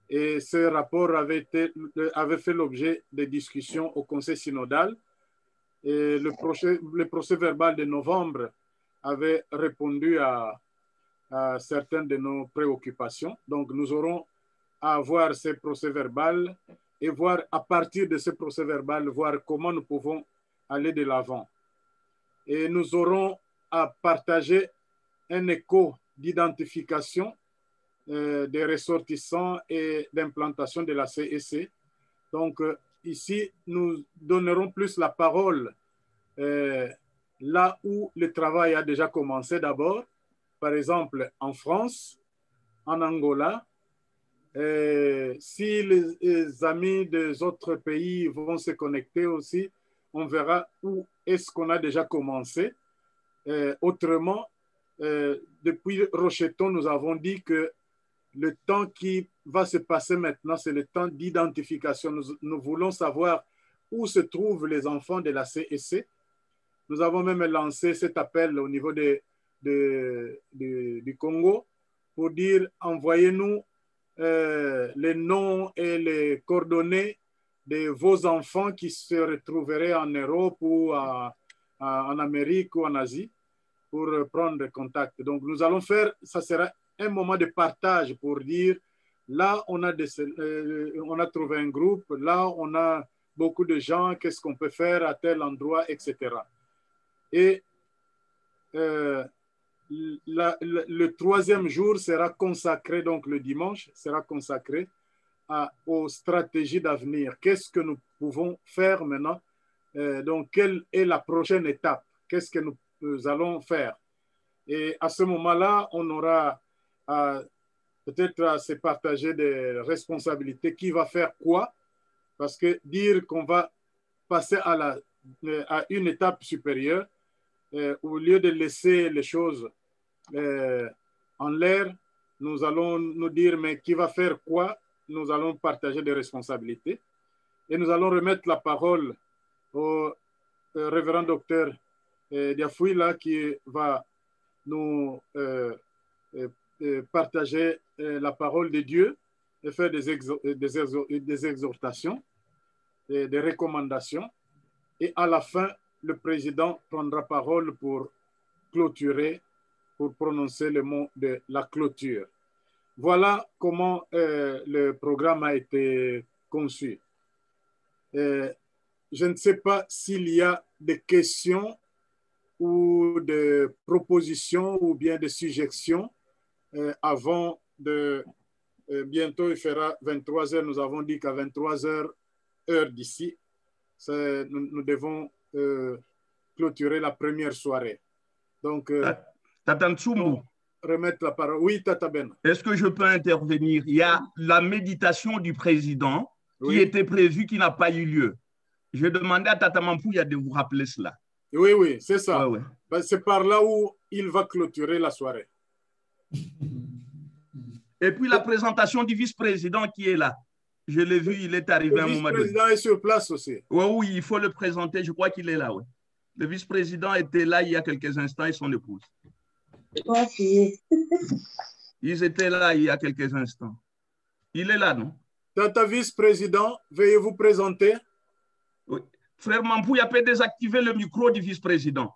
Et ce rapport avait fait l'objet de discussions au Conseil synodal. Et le procès verbal de novembre avait répondu à certaines de nos préoccupations. Donc, nous aurons à avoir ces procès verbal et voir à partir de ce procès verbal, voir comment nous pouvons aller de l'avant. Et nous aurons à partager un écho d'identification des ressortissants et d'implantation de la CEC. Donc, ici, nous donnerons plus la parole là où le travail a déjà commencé d'abord, par exemple en France, en Angola. Si les amis des autres pays vont se connecter aussi, on verra où est-ce qu'on a déjà commencé. Autrement, depuis Rocheton, nous avons dit que le temps qui va se passer maintenant, c'est le temps d'identification. Nous voulons savoir où se trouvent les enfants de la CEC. Nous avons même lancé cet appel au niveau du Congo pour dire envoyez-nous les noms et les coordonnées de vos enfants qui se retrouveraient en Europe ou en Amérique ou en Asie pour prendre contact. Donc nous allons faire, ça sera un moment de partage pour dire là on a trouvé un groupe, là on a beaucoup de gens, qu'est-ce qu'on peut faire à tel endroit, etc. Et le troisième jour sera consacré, donc le dimanche sera consacré aux stratégies d'avenir. Qu'est-ce que nous pouvons faire maintenant? Donc, quelle est la prochaine étape? Qu'est-ce que nous allons faire? Et à ce moment-là, on aura peut-être à se partager des responsabilités. Qui va faire quoi? Parce que dire qu'on va passer à une étape supérieure, au lieu de laisser les choses en l'air, nous allons nous dire, mais qui va faire quoi? Nous allons partager des responsabilités. Et nous allons remettre la parole au révérend docteur Diafouila qui va nous partager la parole de Dieu et faire des exhortations, des recommandations. Et à la fin, le président prendra parole pour clôturer, pour prononcer le mot de la clôture. Voilà comment le programme a été conçu. Je ne sais pas s'il y a des questions ou des propositions ou bien des suggestions avant de... bientôt, il fera 23 heures. Nous avons dit qu'à 23 heures, heure d'ici, nous devons clôturer la première soirée. Donc, Tata Ntsumbu, remettre la parole. Oui, Tata Ben. Est-ce que je peux intervenir? Il y a la méditation du président qui était prévue, qui n'a pas eu lieu. Je demandais à Tata Mampouya de vous rappeler cela. Oui, oui, c'est ça. Ouais. C'est par là où il va clôturer la soirée. Et puis la présentation du vice-président qui est là. Je l'ai vu, il est arrivé à un moment donné. Le vice-président est sur place aussi. Oui, il faut le présenter. Je crois qu'il est là. Oui. Le vice-président était là il y a quelques instants et son épouse. Ils étaient là il y a quelques instants. Il est là, non? Tata vice-président, veuillez vous présenter. Oui. Frère Mampouya peut désactiver le micro du vice-président.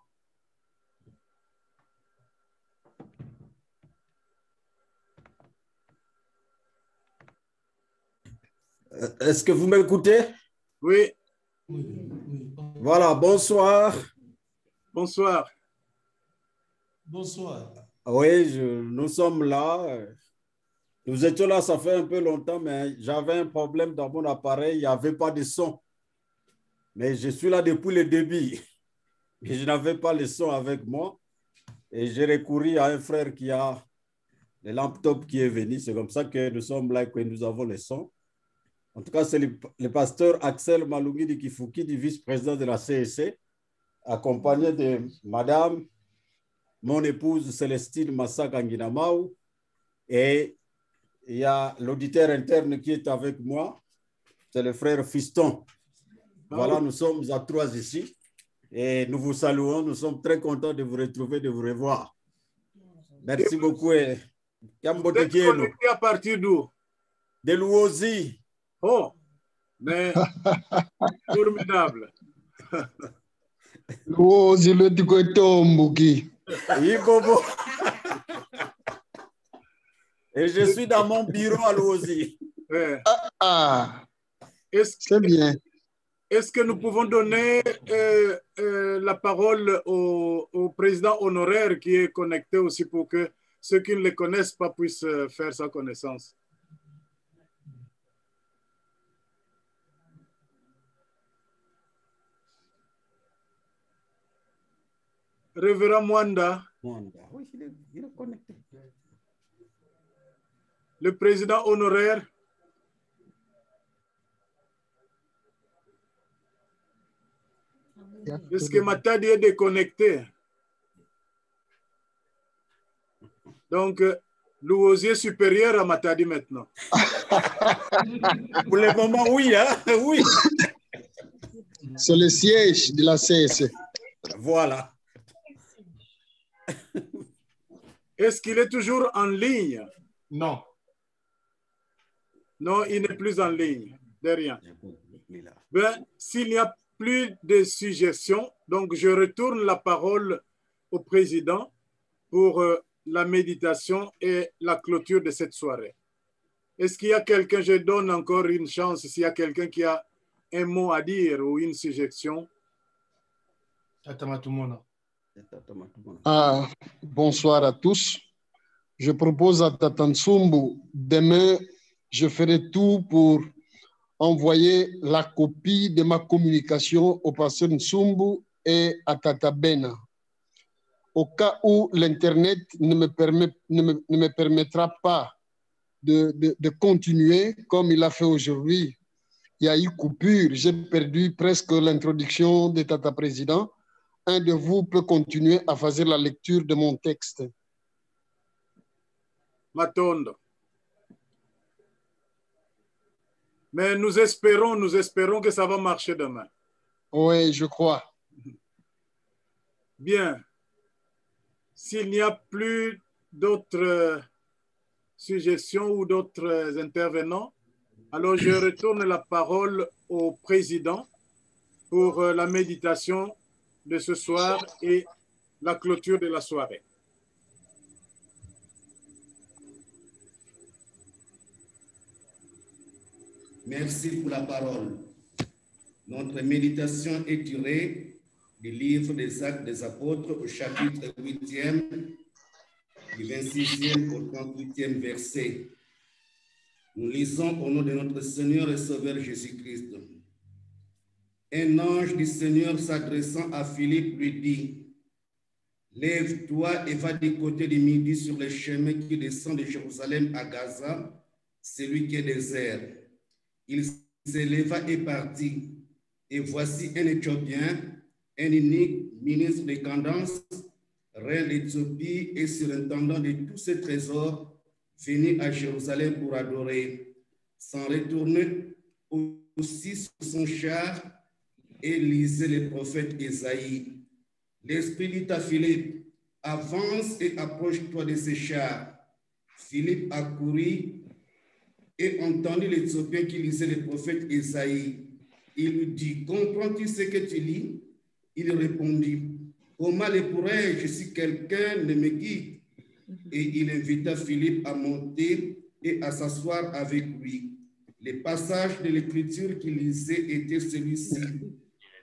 Est-ce que vous m'écoutez? Oui. Voilà, bonsoir. Bonsoir. Bonsoir. Oui, nous sommes là. Nous étions là, ça fait un peu longtemps, mais j'avais un problème dans mon appareil, il n'y avait pas de son. Mais je suis là depuis le début. Et je n'avais pas le son avec moi. Et j'ai recouru à un frère qui a le laptop qui est venu. C'est comme ça que nous sommes là et que nous avons le son. En tout cas, c'est le pasteur Axel Malungi de Kifuki, du vice-président de la CEC, accompagné de madame, mon épouse Célestine Massaka Nginamau, et il y a l'auditeur interne qui est avec moi, c'est le frère Fiston. Voilà, nous sommes à 3 ici, et nous vous saluons, nous sommes très contents de vous retrouver, de vous revoir. Merci beaucoup. Vous êtes connecté à partir d'où? De Louosi. Oh, mais formidable. Louosi le Ticotombuki. Bobo. Et je suis dans mon bureau à Louosi. C'est bien. Est-ce que nous pouvons donner la parole au président honoraire qui est connecté aussi pour que ceux qui ne le connaissent pas puissent faire sa connaissance? Révérend Mwanda. Oui, il est connecté. Le président honoraire. Est-ce que Matadi est déconnecté? Donc, Louosier supérieur à Matadi maintenant. Pour le moment, oui. Hein? Oui. C'est le siège de la CS. Voilà. Est-ce qu'il est toujours en ligne? Non. Non, il n'est plus en ligne. De rien. Ben, s'il n'y a plus de suggestions, donc je retourne la parole au président pour la méditation et la clôture de cette soirée. Est-ce qu'il y a quelqu'un, je donne encore une chance, s'il y a quelqu'un qui a un mot à dire ou une suggestion? Bonsoir à tous. Je propose à Tata Nsumbu, demain, je ferai tout pour envoyer la copie de ma communication au pasteur Nsumbu et à Tata Bena. Au cas où l'Internet ne me permettra pas de continuer comme il a fait aujourd'hui, il y a eu coupure, j'ai perdu presque l'introduction de Tata Président. Un de vous peut continuer à faire la lecture de mon texte. Matondo. Mais nous espérons que ça va marcher demain. Oui, je crois. Bien. S'il n'y a plus d'autres suggestions ou d'autres intervenants, alors je retourne la parole au président pour la méditation de ce soir et la clôture de la soirée. Merci pour la parole. Notre méditation est tirée du livre des Actes des Apôtres au chapitre 8e, du 26e au 38e verset. Nous lisons au nom de notre Seigneur et Sauveur Jésus-Christ. Un ange du Seigneur s'adressant à Philippe lui dit, « Lève-toi et va du côté du midi sur le chemin qui descend de Jérusalem à Gaza, celui qui est désert. » Il s'éleva et partit. Et voici un Éthiopien, un unique ministre de Candace, reine d'Éthiopie et surintendant de tous ses trésors, venu à Jérusalem pour adorer. S'en retourner aussi sur son char et lisait le prophète Ésaïe. L'Esprit dit à Philippe, « Avance et approche-toi de ces chars. » Philippe accourut et entendit l'Éthiopien qui lisait le prophète Ésaïe. Il lui dit, « Comprends-tu ce que tu lis ?» Il répondit, « Comment le pourrais-je si quelqu'un ne me guide ?» Et il invita Philippe à monter et à s'asseoir avec lui. Le passage de l'Écriture qu'il lisait était celui-ci.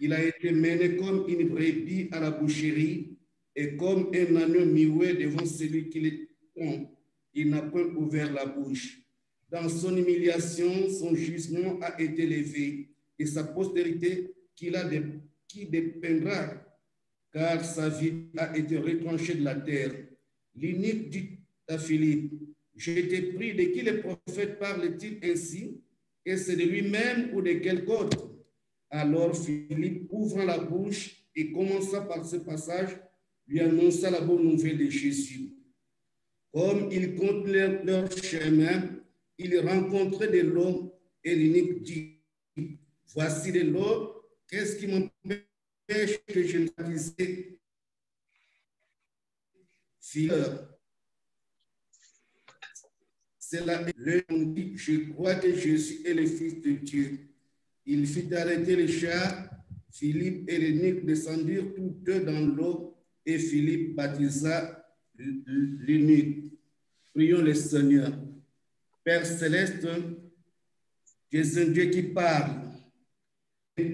Il a été mené comme une brebis à la boucherie et comme un agneau muet devant celui qui le trompe. Il n'a point ouvert la bouche. Dans son humiliation, son jugement a été levé et sa postérité qui dépendra, car sa vie a été retranchée de la terre. L'unique dit à Philippe, « Je t'ai pris, de qui le prophète parle-t-il ainsi? Est-ce de lui-même ou de quelque autre? » Alors Philippe ouvra la bouche et commença par ce passage, lui annonça la bonne nouvelle de Jésus. Comme ils continuaient leur chemin, ils rencontraient de l'eau et l'unique dit, « Voici de l'eau, qu'est-ce qui m'empêche que je ne baptise ?» Philippe, C'est là le dit, je crois que Jésus est le Fils de Dieu. Il fit arrêter les chars. Philippe et l'eunuque descendirent tous deux dans l'eau et Philippe baptisa l'eunuque. Prions le Seigneur. Père céleste, tu es un Dieu qui parle.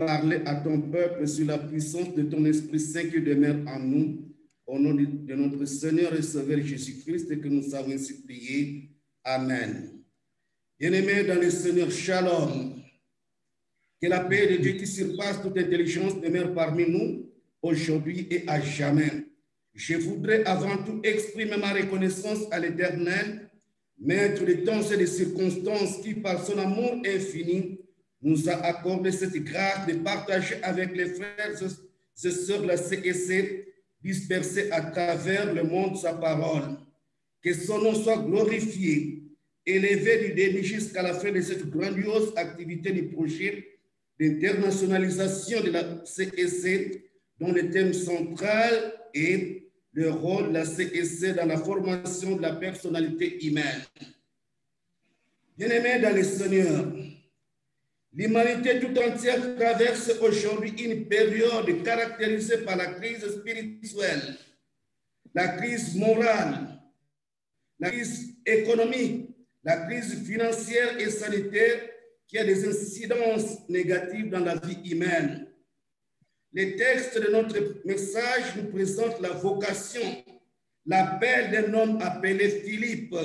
Parler à ton peuple sur la puissance de ton Esprit Saint qui demeure en nous. Au nom de notre Seigneur et Sauveur Jésus-Christ que nous avons ainsi prié. Amen. Bien-aimés dans le Seigneur, shalom. Que la paix de Dieu qui surpasse toute intelligence demeure parmi nous aujourd'hui et à jamais. Je voudrais avant tout exprimer ma reconnaissance à l'Éternel, maître des temps et des circonstances qui, par son amour infini, nous a accordé cette grâce de partager avec les frères et sœurs de la CEC dispersés à travers le monde sa parole. Que son nom soit glorifié, élevé du début jusqu'à la fin de cette grandiose activité du projet d'internationalisation de la CEC, dont le thème central est le rôle de la CEC dans la formation de la personnalité humaine. Bien-aimés dans le Seigneur, l'humanité tout entière traverse aujourd'hui une période caractérisée par la crise spirituelle, la crise morale, la crise économique, la crise financière et sanitaire qui a des incidences négatives dans la vie humaine. Les textes de notre message nous présentent la vocation, l'appel d'un homme appelé Philippe.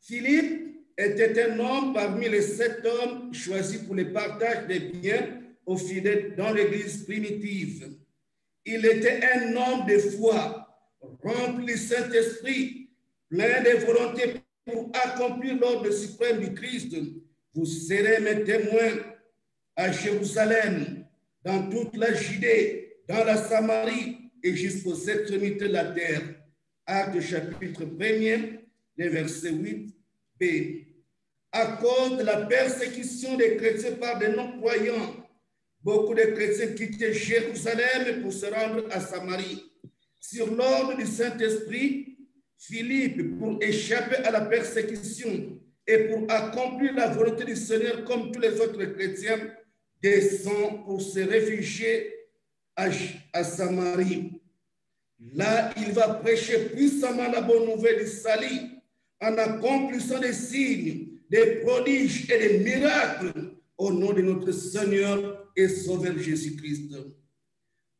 Philippe était un homme parmi les 7 hommes choisis pour le partage des biens aux fidèles dans l'Église primitive. Il était un homme de foi, rempli du Saint-Esprit, plein de volonté pour accomplir l'ordre suprême du Christ. Vous serez mes témoins à Jérusalem, dans toute la Judée, dans la Samarie et jusqu'aux extrémités de la terre. Actes chapitre 1er, les versets 8b. À cause de la persécution des chrétiens par des non-croyants, beaucoup de chrétiens quittaient Jérusalem pour se rendre à Samarie. Sur l'ordre du Saint-Esprit, Philippe, pour échapper à la persécution et pour accomplir la volonté du Seigneur comme tous les autres chrétiens, descend pour se réfugier à Samarie. Là, il va prêcher puissamment la bonne nouvelle du salut en accomplissant des signes, des prodiges et des miracles au nom de notre Seigneur et Sauveur Jésus-Christ.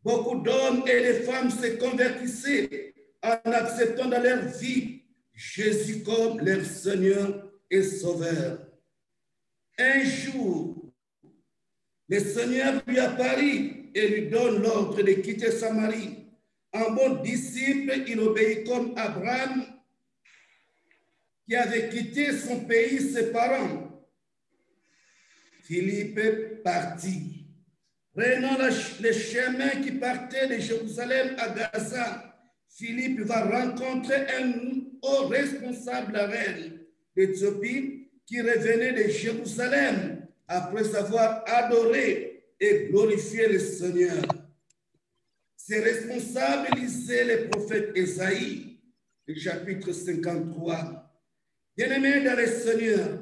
Beaucoup d'hommes et de femmes se convertissaient en acceptant dans leur vie Jésus comme leur Seigneur et Sauveur. Un jour, le Seigneur lui apparut et lui donne l'ordre de quitter Samarie. En bon disciple, il obéit comme Abraham, qui avait quitté son pays, ses parents. Philippe partit. Prenant le chemin qui partait de Jérusalem à Gaza, Philippe va rencontrer un haut responsable, la reine d'Éthiopie, qui revenait de Jérusalem après avoir adoré et glorifié le Seigneur. Ces responsables lisaient le prophète Ésaïe, le chapitre 53. Bien-aimés dans le Seigneur,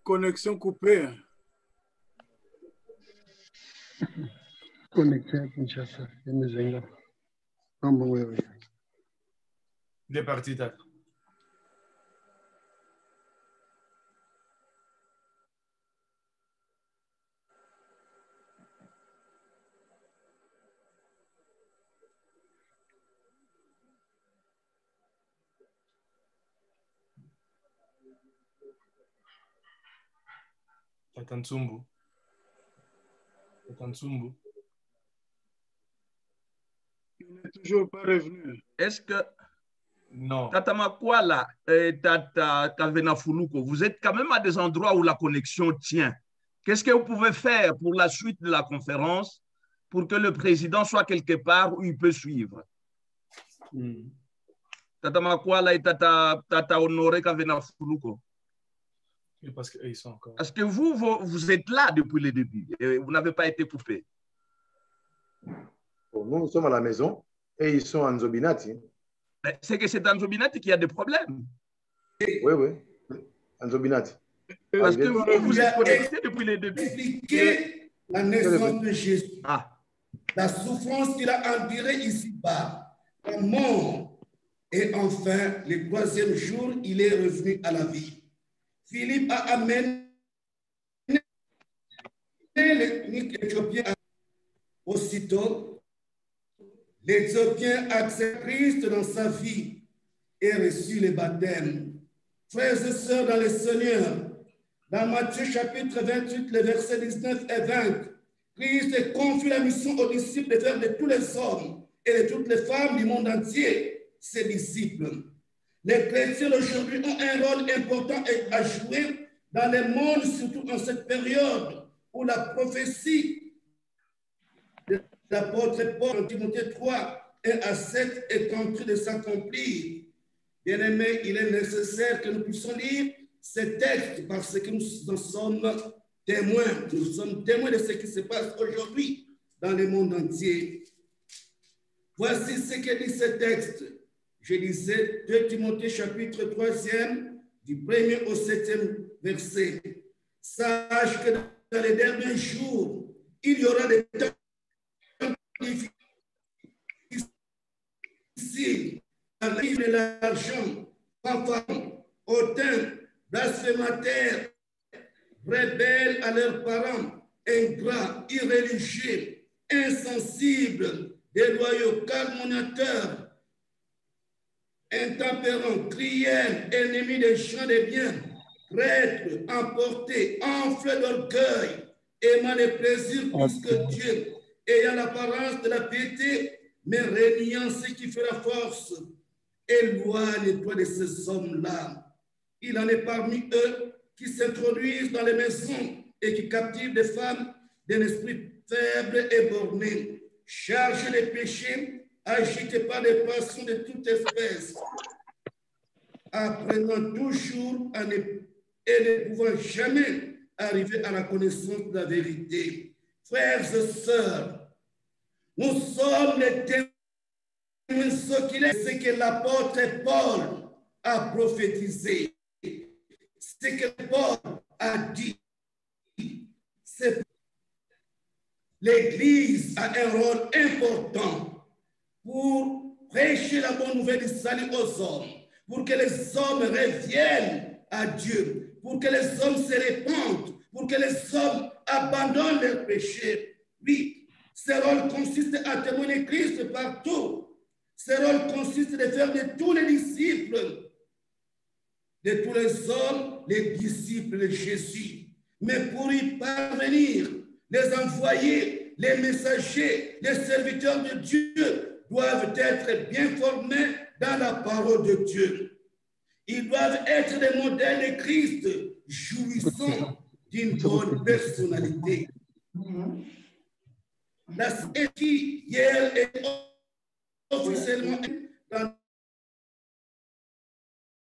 connexion coupée. Connecté à Kinshasa. Il est parti, Tata. Tata Nsumbu. Il n'est toujours pas revenu. Est-ce que... Non. Tata Makwala et Tata Kavena Fuluko, vous êtes quand même à des endroits où la connexion tient. Qu'est-ce que vous pouvez faire pour la suite de la conférence pour que le président soit quelque part où il peut suivre? Tata Makwala et Tata Honoré Kavena Fuluko. Parce qu'ils sont encore... Parce que vous êtes là depuis le début et vous n'avez pas été coupé. Bon, nous sommes à la maison et ils sont en Nzobinati. C'est que c'est en Nzobinati qu'il y a des problèmes. Oui, oui. En Nzobinati. Parce que vous êtes connecté depuis le début. Expliquer la naissance de Jésus. La souffrance qu'il a endurée ici-bas. La mort. Et enfin, le troisième jour, il est revenu à la vie. Philippe a amené l'ethnique éthiopien. Aussitôt, l'Éthiopien accepte Christ dans sa vie et reçut le baptême. Frères et sœurs dans le Seigneur, dans Matthieu chapitre 28, les versets 19 et 20, Christ confie la mission aux disciples de faire de tous les hommes et de toutes les femmes du monde entier ses disciples. Les chrétiens aujourd'hui ont un rôle important à jouer dans le monde, surtout en cette période où la prophétie de l'apôtre Paul en Timothée 3, 1 à 7 est en train de s'accomplir. Bien-aimés, il est nécessaire que nous puissions lire ces textes parce que nous en sommes témoins. Nous sommes témoins de ce qui se passe aujourd'hui dans le monde entier. Voici ce que dit ce texte. Je lisais 2 Timothée chapitre 3e, du 1er au 7e verset. Sache que dans les derniers jours, il y aura des temps difficiles. De l'argent, enfants, hautains, blasphémateurs, rebelles à leurs parents, ingrats, irréligieux, insensibles, déloyaux, calomniateurs, intempérants, criels, ennemis des gens des biens, traîtres, emportés, enflés d'orgueil, aimant les plaisirs plus que Dieu, ayant l'apparence de la piété, mais régnant ce qui fait la force. Éloigne-toi de ces hommes-là. Il en est parmi eux qui s'introduisent dans les maisons et qui captivent des femmes d'un esprit faible et borné, chargés de péchés, agités par des passions de toute espèce, apprenant toujours et ne pouvant jamais arriver à la connaissance de la vérité. Frères et sœurs, nous sommes les témoins de ce que l'apôtre Paul a prophétisé, ce que Paul a dit. L'Église a un rôle important pour prêcher la bonne nouvelle du salut aux hommes, pour que les hommes reviennent à Dieu, pour que les hommes se répandent, pour que les hommes abandonnent leurs péchés. Oui, ce rôle consiste à témoigner Christ partout. Ce rôle consiste de faire de tous les disciples, de tous les hommes, les disciples de Jésus. Mais pour y parvenir, les envoyés, les messagers, les serviteurs de Dieu doivent être bien formés dans la parole de Dieu. Ils doivent être des modèles de Christ, jouissant d'une bonne personnalité. La qui hier est officiellement dans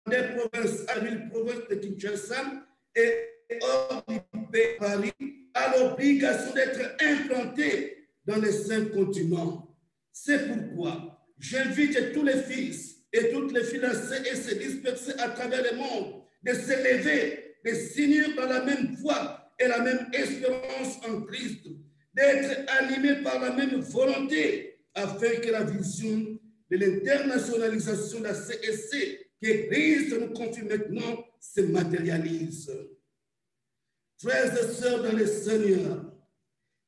des provinces, à l'île province de Kinshasa et hors du pays Paris, a l'obligation d'être implanté dans les 5 continents. C'est pourquoi j'invite tous les fils et toutes les filles et se disperser à travers le monde, de se lever, de s'unir dans la même foi et la même espérance en Christ, d'être animés par la même volonté, afin que la vision de l'internationalisation de la CSC que Christ nous confie maintenant se matérialise. Frères et sœurs dans le Seigneur,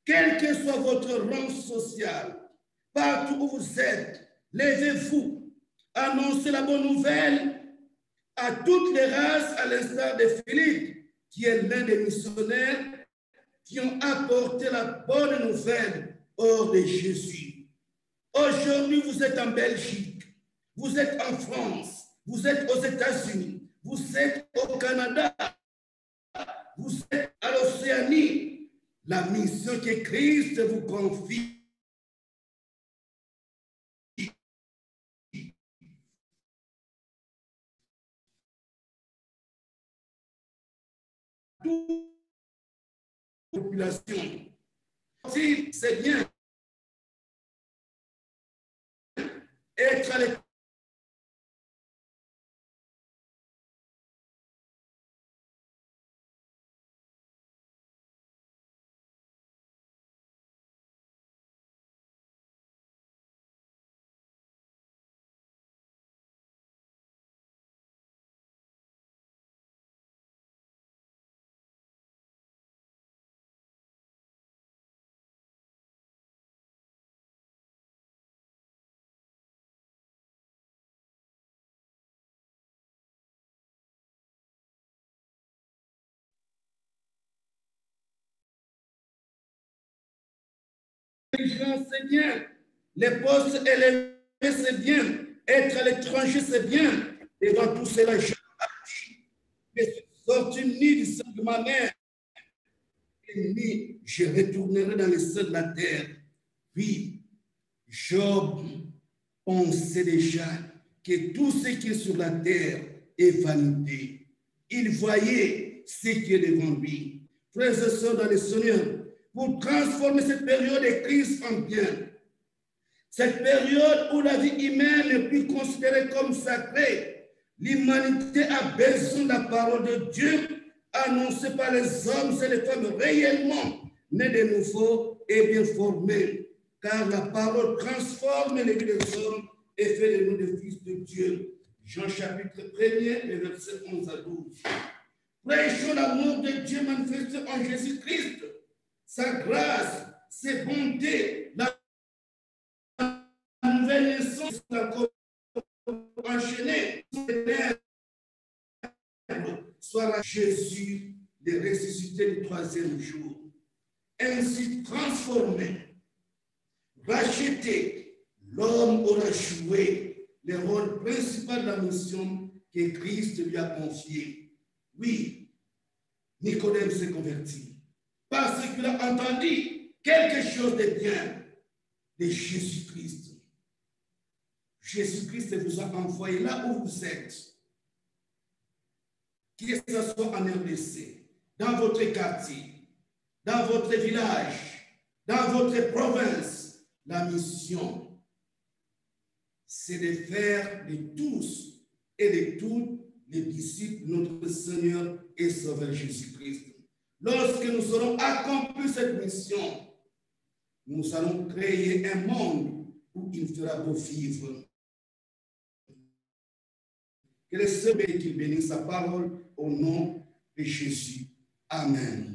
quel que soit votre rang social, partout où vous êtes, levez-vous, annoncez la bonne nouvelle à toutes les races, à l'instar de Philippe, qui est l'un des missionnaires qui ont apporté la bonne nouvelle hors de Jésus. Aujourd'hui, vous êtes en Belgique, vous êtes en France, vous êtes aux États-Unis, vous êtes au Canada, vous êtes à l'Océanie. La mission que Christ vous confie population. Si c'est bien être à l'école, c'est bien. Les postes élevés, c'est bien. Être à l'étranger, c'est bien. Et dans tout cela, je suis sorti ni du sein de ma mère, ni je retournerai dans le sein de la terre. Oui, Job pensait déjà que tout ce qui est sur la terre est vanité. Il voyait ce qui est devant lui. Frères et sœurs dans le Seigneur, pour transformer cette période de crise en bien. Cette période où la vie humaine n'est plus considérée comme sacrée. L'humanité a besoin de la parole de Dieu annoncée par les hommes et les femmes réellement nés de nouveau et bien formés. Car la parole transforme les vies des hommes et fait de nous des fils de Dieu. Jean chapitre 1er, les versets 11 à 12. Prêchons l'amour de Dieu manifesté en Jésus-Christ. Sa grâce, ses bontés, la nouvelle naissance, enchaînée, soit la Jésus, le ressuscité du troisième jour. Ainsi transformé, racheté, l'homme aura joué le rôle principal de la mission que Christ lui a confiée. Oui, Nicodème s'est converti parce qu'il a entendu quelque chose de bien de Jésus-Christ. Jésus-Christ vous a envoyé là où vous êtes. Que ce soit en RDC, dans votre quartier, dans votre village, dans votre province, la mission, c'est de faire de tous et de toutes les disciples notre Seigneur et Sauveur Jésus-Christ. Lorsque nous aurons accompli cette mission, nous allons créer un monde où il fera beau vivre. Que le Seigneur qu'il bénisse sa parole au nom de Jésus. Amen.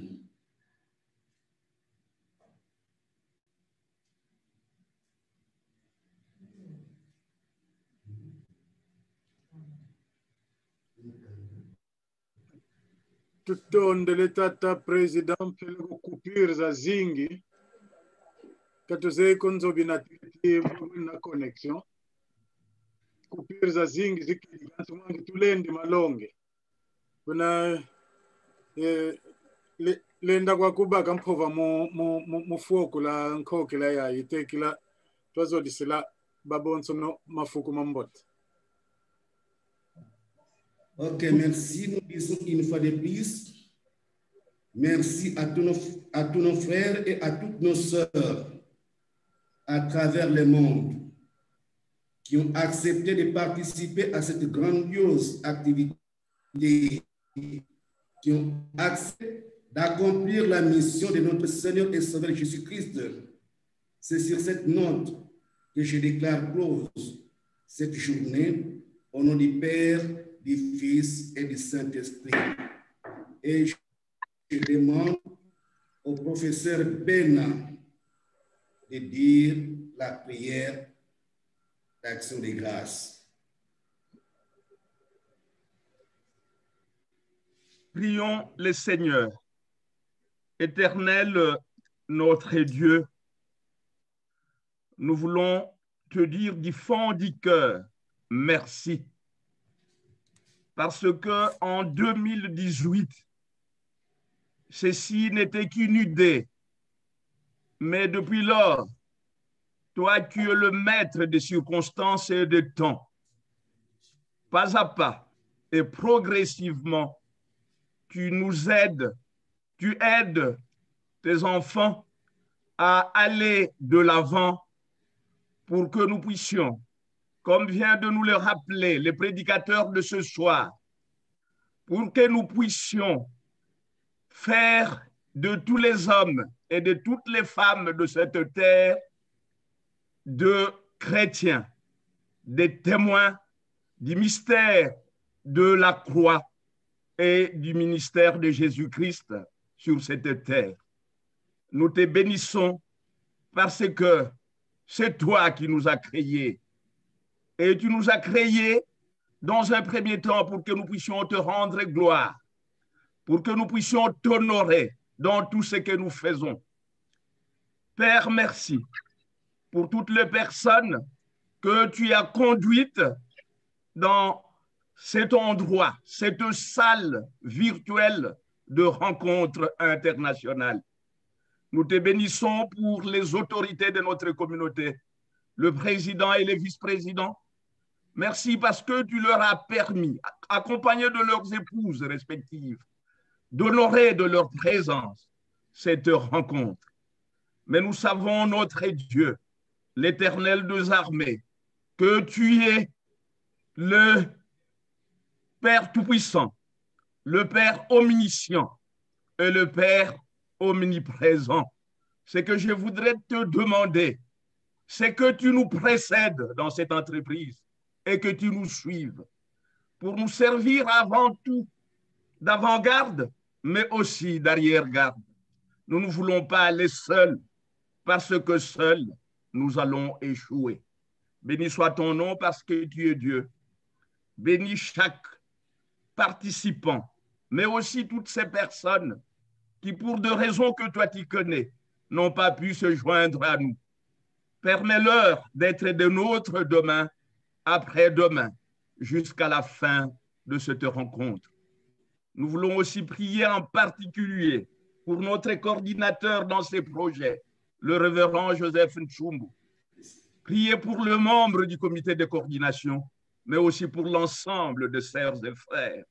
Tutonde letata president pelego coupure za zingi katuze konzobi na connexion coupure za zingi zikigantu mwangi tulende malonge kuna lenda kwa kubaka mpova mu fuoku la nkokela ya itekila twazodisela babonso no mafuku mambote. Ok, merci. Nous disons une fois de plus, merci à tous nos frères et à toutes nos sœurs à travers le monde qui ont accepté de participer à cette grandiose activité, qui ont accepté d'accomplir la mission de notre Seigneur et Sauveur Jésus-Christ. C'est sur cette note que je déclare close cette journée au nom du Père, du Fils et du Saint-Esprit. Et je demande au professeur Bena de dire la prière d'action de grâce. Prions le Seigneur. Éternel notre Dieu, nous voulons te dire du fond du cœur, merci. Parce que en 2018, ceci n'était qu'une idée. Mais depuis lors, toi, tu es le maître des circonstances et de temps. Pas à pas et progressivement, tu nous aides, tu aides tes enfants à aller de l'avant pour que nous puissions, comme vient de nous le rappeler les prédicateurs de ce soir, pour que nous puissions faire de tous les hommes et de toutes les femmes de cette terre de chrétiens, des témoins du mystère de la croix et du ministère de Jésus-Christ sur cette terre. Nous te bénissons parce que c'est toi qui nous as créés. Et tu nous as créés dans un premier temps pour que nous puissions te rendre gloire, pour que nous puissions t'honorer dans tout ce que nous faisons. Père, merci pour toutes les personnes que tu as conduites dans cet endroit, cette salle virtuelle de rencontre internationale. Nous te bénissons pour les autorités de notre communauté, le président et les vice-présidents. Merci parce que tu leur as permis, accompagnés de leurs épouses respectives, d'honorer de leur présence cette rencontre. Mais nous savons, notre Dieu, l'Éternel des armées, que tu es le Père Tout-Puissant, le Père Omniscient et le Père omniprésent. Ce que je voudrais te demander, c'est que tu nous précèdes dans cette entreprise et que tu nous suives pour nous servir avant tout d'avant-garde, mais aussi d'arrière-garde. Nous ne voulons pas aller seuls parce que seuls, nous allons échouer. Béni soit ton nom parce que tu es Dieu. Bénis chaque participant, mais aussi toutes ces personnes qui, pour des raisons que toi tu connais, n'ont pas pu se joindre à nous. Permets-leur d'être de nôtres demain, après-demain, jusqu'à la fin de cette rencontre. Nous voulons aussi prier en particulier pour notre coordinateur dans ces projets, le révérend Joseph Nchumbu. Prier pour le membre du comité de coordination, mais aussi pour l'ensemble de sœurs et frères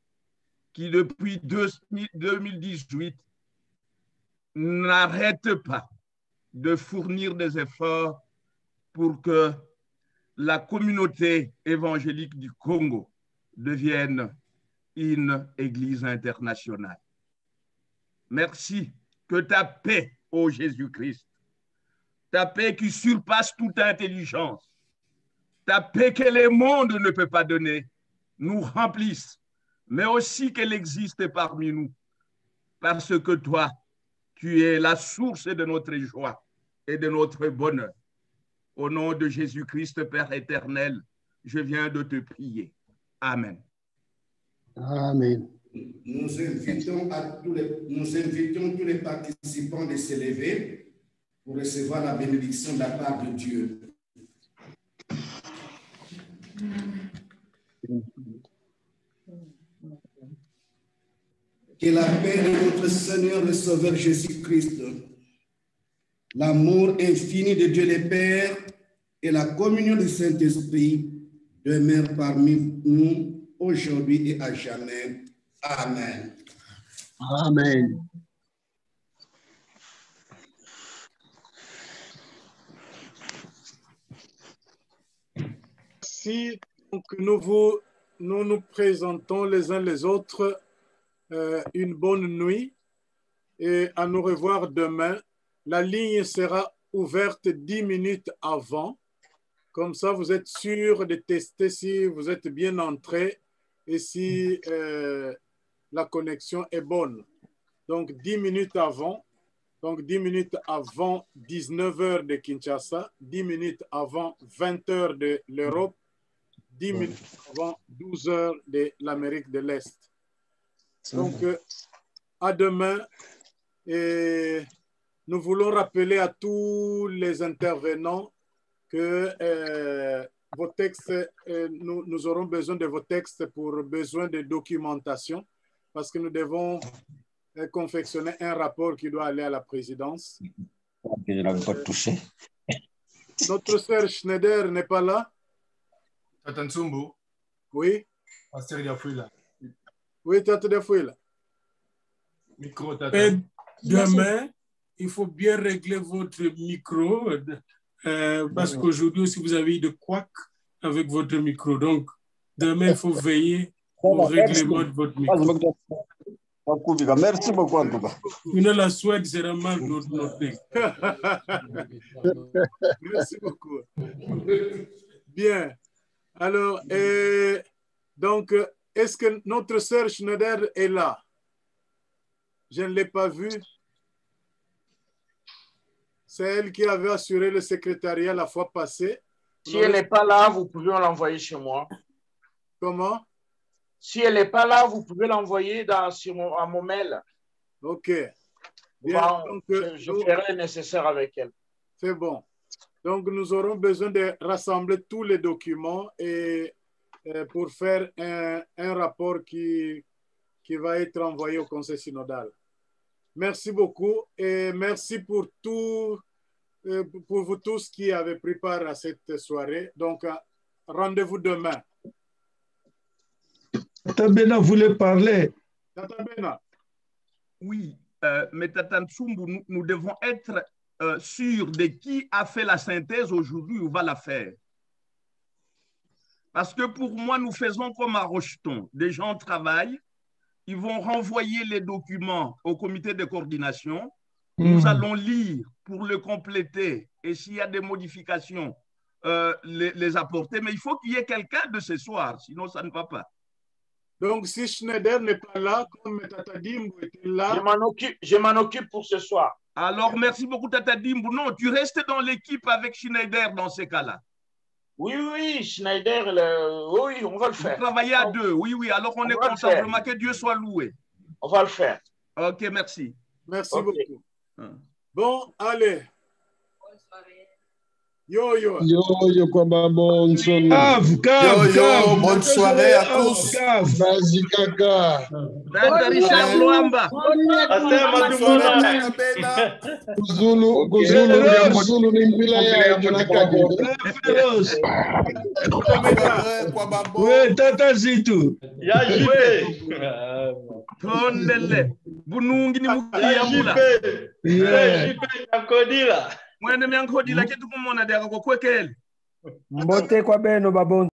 qui, depuis 2018, n'arrêtent pas de fournir des efforts pour que la communauté évangélique du Congo devienne une église internationale. Merci que ta paix, ô Jésus-Christ, ta paix qui surpasse toute intelligence, ta paix que le monde ne peut pas donner, nous remplisse, mais aussi qu'elle existe parmi nous, parce que toi, tu es la source de notre joie et de notre bonheur. Au nom de Jésus-Christ, Père éternel, je viens de te prier. Amen. Amen. Nous invitons tous les participants de se lever pour recevoir la bénédiction de la part de Dieu. Que la paix de notre Seigneur et Sauveur Jésus-Christ, l'amour infini de Dieu le Père et la communion du Saint-Esprit demeurent parmi nous aujourd'hui et à jamais. Amen. Amen. Si donc nous présentons les uns les autres une bonne nuit et à nous revoir demain. La ligne sera ouverte 10 minutes avant. Comme ça, vous êtes sûr de tester si vous êtes bien entré et si la connexion est bonne. Donc, 10 minutes avant. Donc, 10 minutes avant 19h de Kinshasa, 10 minutes avant 20h de l'Europe, 10 minutes avant 12h de l'Amérique de l'Est. Donc, à demain. Et nous voulons rappeler à tous les intervenants que vos textes, nous aurons besoin de vos textes pour besoin de documentation parce que nous devons confectionner un rapport qui doit aller à la présidence. Je n'avais pas touché. Notre sœur Schneider n'est pas là? Tata Nsumbu. Oui. Pasteur Diafouila. Oui, Tata Diafouila. Micro, Tata. Demain, il faut bien régler votre micro parce qu'aujourd'hui aussi vous avez eu de couac avec votre micro. Donc, demain, il faut veiller au règlement de votre micro. Merci beaucoup en tout cas. Sinon, la Suède sera mal notée. Merci beaucoup. Bien. Alors, donc, est-ce que notre sœur Schneider est là? Je ne l'ai pas vue. C'est elle qui avait assuré le secrétariat la fois passée. Si elle n'est pas là, vous pouvez l'envoyer chez moi. Comment? Si elle n'est pas là, vous pouvez l'envoyer à mon mail. OK. Bien. Bon, donc, je ferai le nécessaire avec elle. C'est bon. Donc, nous aurons besoin de rassembler tous les documents et pour faire un rapport qui va être envoyé au Conseil synodal. Merci beaucoup et merci pour tout, pour vous tous qui avez pris part à cette soirée. Donc, rendez-vous demain. Tata Bena voulait parler. Tata Bena. Oui, mais Tata Nsumbu, nous devons être sûrs de qui a fait la synthèse aujourd'hui ou va la faire. Parce que pour moi, nous faisons comme à Rocheton. Des gens travaillent, ils vont renvoyer les documents au comité de coordination. Nous allons lire pour le compléter et s'il y a des modifications, les apporter. Mais il faut qu'il y ait quelqu'un de ce soir, sinon ça ne va pas. Donc, si Schneider n'est pas là, comme Tata Dimbu était là... Je m'en occupe pour ce soir. Alors, merci beaucoup, Tata Dimbu. Non, tu restes dans l'équipe avec Schneider dans ces cas-là. Oui, oui, Schneider, oui, on va le faire. Vous travaillez à deux, oui, oui. Alors, on est content. Vraiment, que Dieu soit loué. On va le faire. OK, merci. Merci beaucoup. Bon, allez. Yo, yo. Yo, yo, Kwaba Bonson. Bonne soirée à tous. Vas-y, Kaka. Kuzulu ni mpila ya Jonakago. Oui, Tata Zitu. Ya jipe. Tonele. Bunungi ni mukia mula. Ya jipe yakodila. Mwene miankodila kitu kumona deka kwa kwekele. Mbote kwa beno babon.